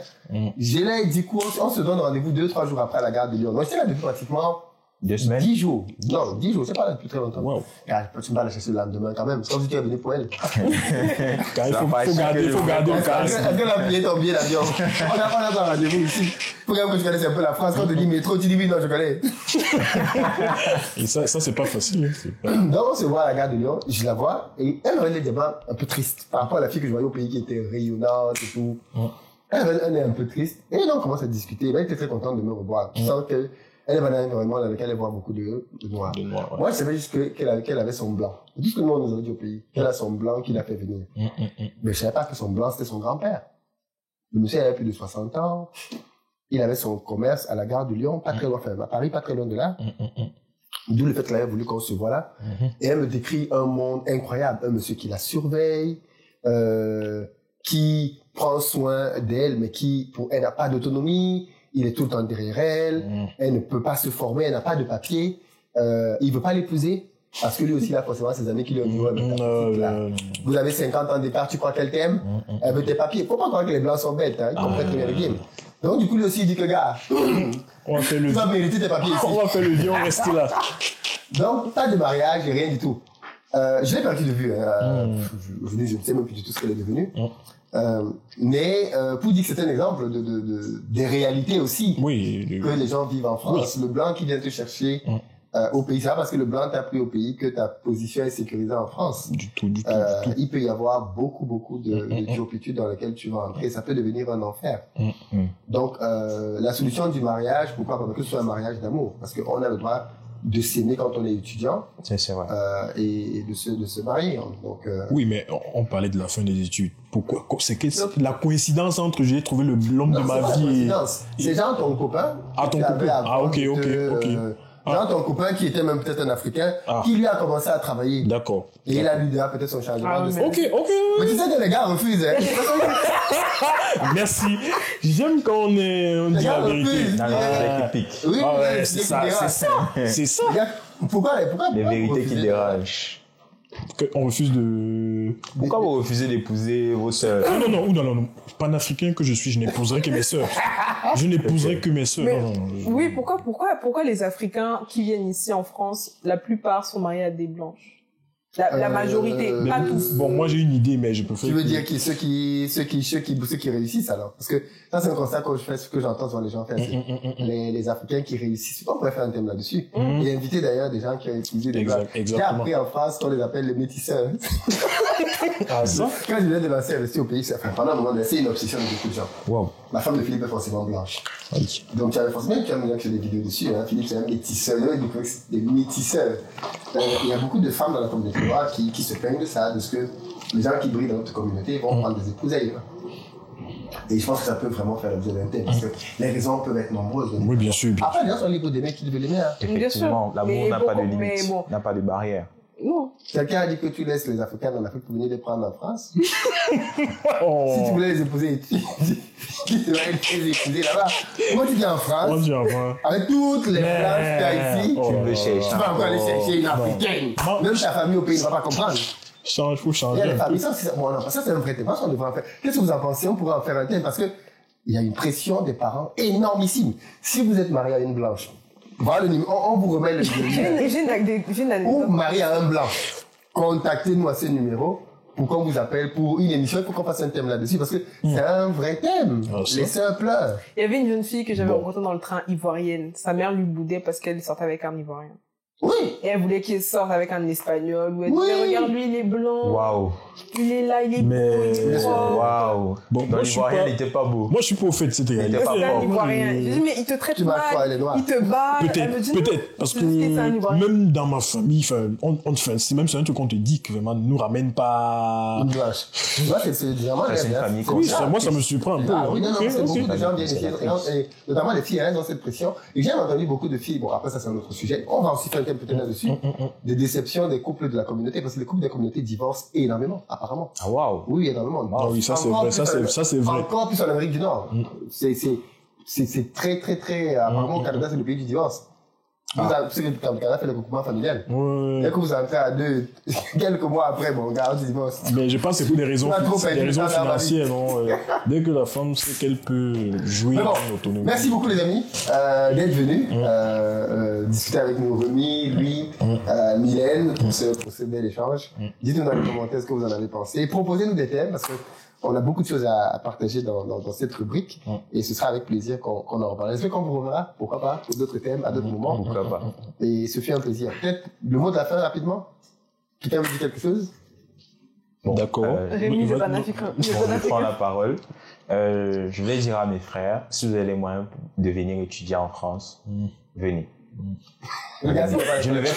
J'ai là, du coup, on se donne rendez-vous 2-3 jours après à la gare de Lyon. Moi, j'étais là depuis pratiquement 2 semaines. 10 jours. Non, 10 jours, c'est pas là depuis très longtemps. Wow. Tu vas la chercher le lendemain quand même. C'est comme si tu es venu pour elle. Car il faut garder le charisme. Est-ce qu'elle a payé ton billet d'avion? On a un rendez-vous ici. Faut quand même que tu connaisses un peu la France. Quand on te dit métro, tu dis oui, non, je connais. Et ça c'est pas facile. Donc, on se voit à la gare de Lyon. Je la vois. Et elle avait des débats un peu tristes par rapport à la fille que je voyais au pays qui était rayonnante et tout. Elle est un peu triste. Et là, on commence à discuter. Elle était très contente de me revoir. Tu sens que elle est dans un environnement dans lequel elle voit beaucoup de noirs. Ouais. Moi, je savais juste qu'elle avait son blanc. Tout ce que nous, on nous a dit au pays. Qu'elle a son blanc qui l'a fait venir. Mais je savais pas que son blanc, c'était son grand-père. Le monsieur avait plus de 60 ans. Il avait son commerce à la gare de Lyon, pas très loin, enfin, à Paris, pas très loin de là. D'où le fait qu'elle avait voulu qu'on se voit là. Et elle me décrit un monde incroyable. Un monsieur qui la surveille, qui prend soin d'elle, mais elle n'a pas d'autonomie. Il est tout le temps derrière elle. Elle ne peut pas se former. Elle n'a pas de papier. Il veut pas l'épouser. Parce que lui aussi, il a forcément ses amis qui lui ont dit, vous avez 50 ans de départ, tu crois qu'elle t'aime? Elle veut tes papiers. Faut pas croire que les blancs sont bêtes, hein. Ils comprennent très bien le game. Donc, du coup, lui aussi, il dit que, gars, tu vas mériter tes papiers ici. On va faire le vieux, on reste là. Donc, pas de mariage, rien du tout. Je l'ai perdu de vue. Aujourd'hui, je ne sais même plus du tout ce qu'elle est devenue. Mais pour dire que c'est un exemple des réalités aussi que les gens vivent en France. Le blanc qui vient te chercher au pays, c'est pas parce que le blanc t'a pris au pays que ta position est sécurisée en France. Du tout. Il peut y avoir beaucoup de turpitudes dans lesquelles tu vas entrer. Ça peut devenir un enfer. Donc, la solution du mariage, pourquoi pas? Parce que ce soit un mariage d'amour. Parce qu'on a le droit de s'aimer quand on est étudiant. C'est vrai. Et de se marier. Donc, Oui, mais on parlait de la fin des études. Pourquoi? C'est que la coïncidence entre j'ai trouvé l'homme de ma vie et... C'est genre ton copain. Ah, ton copain. Ah, ok. Genre ton copain qui était même peut-être un Africain, qui lui a commencé à travailler. D'accord. Et il a lui déjà peut-être son changement de Ok. Mais tu sais que les gars refusent, hein. Merci. J'aime quand on dit la vérité. Oui, c'est ça. Pourquoi les vérités qui dérangent. On refuse de... Pourquoi vous refusez d'épouser vos sœurs? Non. Panafricain que je suis, je n'épouserai que mes sœurs. Je n'épouserai que mes sœurs. Oui, pourquoi les Africains qui viennent ici en France, la plupart sont mariés à des blanches? La majorité, pas tous. Bon, moi j'ai une idée, mais je préfère... Tu veux dire ceux qui réussissent alors? Parce que ça c'est un constat que je fais, ce que j'entends sur les gens faire. Les Africains qui réussissent. On pourrait faire un thème là-dessus. Et inviter d'ailleurs des gens qui ont utilisé des blancs. J'ai appris en France qu'on les appelle les métisseurs. Ah, ça? Quand je viens de lancer investir au pays, pendant un moment, c'est une obsession de beaucoup de gens. Wow. Ma femme de Philippe est forcément blanche. Oui. Donc, tu avais forcément, tu as des vidéos dessus, hein. Philippe, c'est un métisseur. Des métisseurs. Il y a beaucoup de femmes dans la communauté noire qui se plaignent de ça, de ce que les gens qui brillent dans notre communauté vont prendre des épouses ailleurs. Et je pense que ça peut vraiment faire l'objet d'un thème, parce que les raisons peuvent être nombreuses. Oui, bien sûr. Après, les gens sont libres d'aimer qui veulent l'aimer. Hein. Effectivement, l'amour n'a pas de limite, n'a pas de barrière. Non. Quelqu'un a dit que tu laisses les Africains en Afrique pour venir les prendre en France. Si tu voulais les épouser, qui te va les épouser là-bas? Moi, tu viens en France, avec toutes les places qu'il y a ici, tu vas encore aller chercher une Africaine. Même ta famille au pays ne va pas comprendre. Faut changer. Il y a les familles, ça c'est un vrai thème. On devrait en faire. Qu'est-ce que vous en pensez? On pourrait en faire un thème parce que il y a une pression des parents énormissime. Si vous êtes marié à une blanche, voilà le numéro, on vous remet le numéro. Ou marié à un blanc, contactez-nous à ce numéro pour qu'on vous appelle pour une émission. Il faut qu'on fasse un thème là-dessus parce que c'est un vrai thème. Les sœurs pleurent. Il y avait une jeune fille que j'avais rencontrée dans le train, ivoirienne. Sa mère lui boudait parce qu'elle sortait avec un ivoirien. Oui. Et elle voulait qu'il sorte avec un espagnol. Ou elle disait, regarde lui, il est blanc. Waouh. Il est là, il est beau, il est Waouh. Bon, Non, moi, je suis l'Ivoirien pas... n'était pas beau. Moi, je suis pas au fait de cette réalité. était pas C'est un fort. Ivoirien. Je dis, mais il te traite Tu m'as quoi, mal, elle est noire. il te bat. Elle me dit, non, Peut-être, parce que je sais, c'est un Ivoirien. même dans ma famille, c'est même c'est un truc qu'on te dit que vraiment, nous ramène pas... Une vache. Tu vois, c'est vraiment... C'est une famille Oui, comme moi, ça me surprend un peu. Ah oui, non, Ok, c'est ok. beaucoup de gens viennent ici, et notamment les filles, elles ont cette pression. Et j'ai entendu beaucoup de filles, bon, après ça c'est un autre sujet, on va aussi faire un thème peut-être là-dessus, des déceptions des couples de la communauté, parce que les couples de la communauté divorcent énormément, apparemment. Ah, waouh. Oui, énormément. Ah oui, ça c'est Encore vrai, plus ça c'est vrai. Encore plus en Amérique du Nord. C'est très, apparemment au Canada c'est le pays du divorce. Vous avez, parce que le Canada fait le regroupement familial. Ouais. Dès que vous entrez à deux, quelques mois après, bon, regarde, tu divorces. Mais je pense que c'est pour des raisons, On a trop perdu des raisons le temps dans la vie. financières, non. Dès que la femme sait qu'elle peut jouir Mais bon, en autonomie. merci beaucoup les amis d'être venus discuter avec nous, Rémi, lui, Mylène, pour ce bel échange. Dites-nous dans les commentaires ce que vous en avez pensé. Proposez-nous des thèmes parce que on a beaucoup de choses à partager dans cette rubrique et ce sera avec plaisir qu'on en reparlera. J'espère qu'on vous reverra, pourquoi pas, pour d'autres thèmes, à d'autres moments. Pourquoi pas. Et ce fut un plaisir. Peut-être le mot de la fin rapidement. Quelqu'un me dit quelque chose? Bon, D'accord. Rémi, le Pan-Africain. Bon, je prends la parole. Je vais dire à mes frères, si vous avez les moyens de venir étudier en France, venez. Le gars, c'est pas- Je ne vais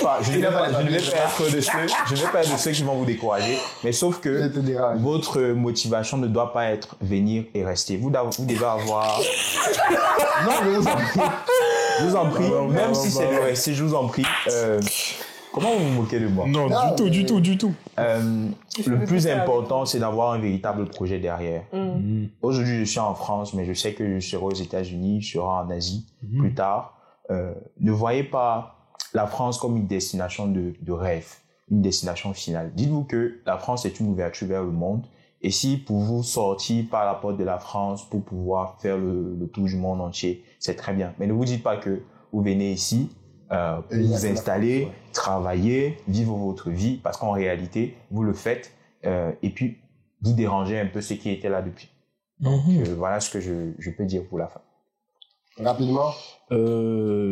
pas être de ceux qui vont vous décourager, mais sauf Je que te dérange. votre motivation ne doit pas être venir et rester. Vous devez avoir... Non, je vous en prie, même si c'est de rester, je vous en prie. Comment vous vous moquez de moi? Non, Non, du tout. Le plus important, c'est d'avoir un véritable projet derrière. Aujourd'hui, je suis en France, mais je sais que je serai aux États-Unis, je serai en Asie plus tard. Ne voyez pas la France comme une destination de rêve, une destination finale. Dites-vous que la France est une ouverture vers le monde. Et si pour vous sortir par la porte de la France pour pouvoir faire le tour du monde entier, c'est très bien. Mais ne vous dites pas que vous venez ici pour vous installer, travailler, vivre votre vie, parce qu'en réalité, vous le faites et puis vous dérangez un peu ceux qui étaient là depuis. Donc voilà ce que je peux dire pour la fin. Rapidement.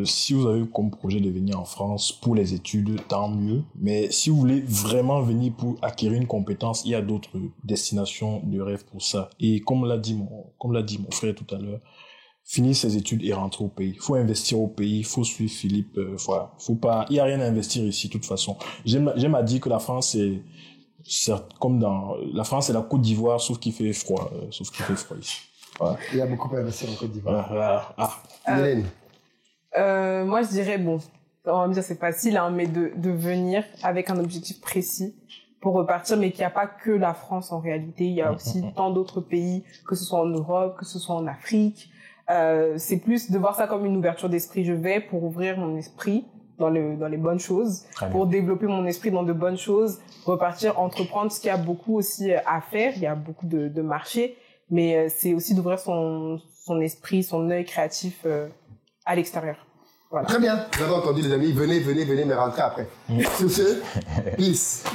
Si vous avez comme projet de venir en France pour les études, tant mieux. Mais si vous voulez vraiment venir pour acquérir une compétence, il y a d'autres destinations de rêve pour ça. Et comme l'a dit mon frère tout à l'heure, finir ses études et rentrer au pays. Faut investir au pays, faut suivre Philippe. Voilà, faut pas. Il y a rien à investir ici, de toute façon. J'aime à dire que la France c'est comme la France c'est la Côte d'Ivoire, sauf qu'il fait froid, ici. Voilà. Il y a beaucoup à investir en Côte d'Ivoire. Voilà. Mylène. Moi, je dirais, bon, on va me dire c'est facile, hein, mais de venir avec un objectif précis pour repartir, mais qu'il n'y a pas que la France en réalité. Il y a aussi tant d'autres pays, que ce soit en Europe, que ce soit en Afrique. C'est plus de voir ça comme une ouverture d'esprit. Je vais pour ouvrir mon esprit dans les bonnes choses, pour développer mon esprit dans de bonnes choses, repartir, entreprendre, ce qu'il y a beaucoup aussi à faire. Il y a beaucoup de marchés, mais c'est aussi d'ouvrir son esprit, son œil créatif à l'extérieur. Voilà. Très bien. Vous avez entendu les amis. Venez, mais rentrez après. Sur ce, peace.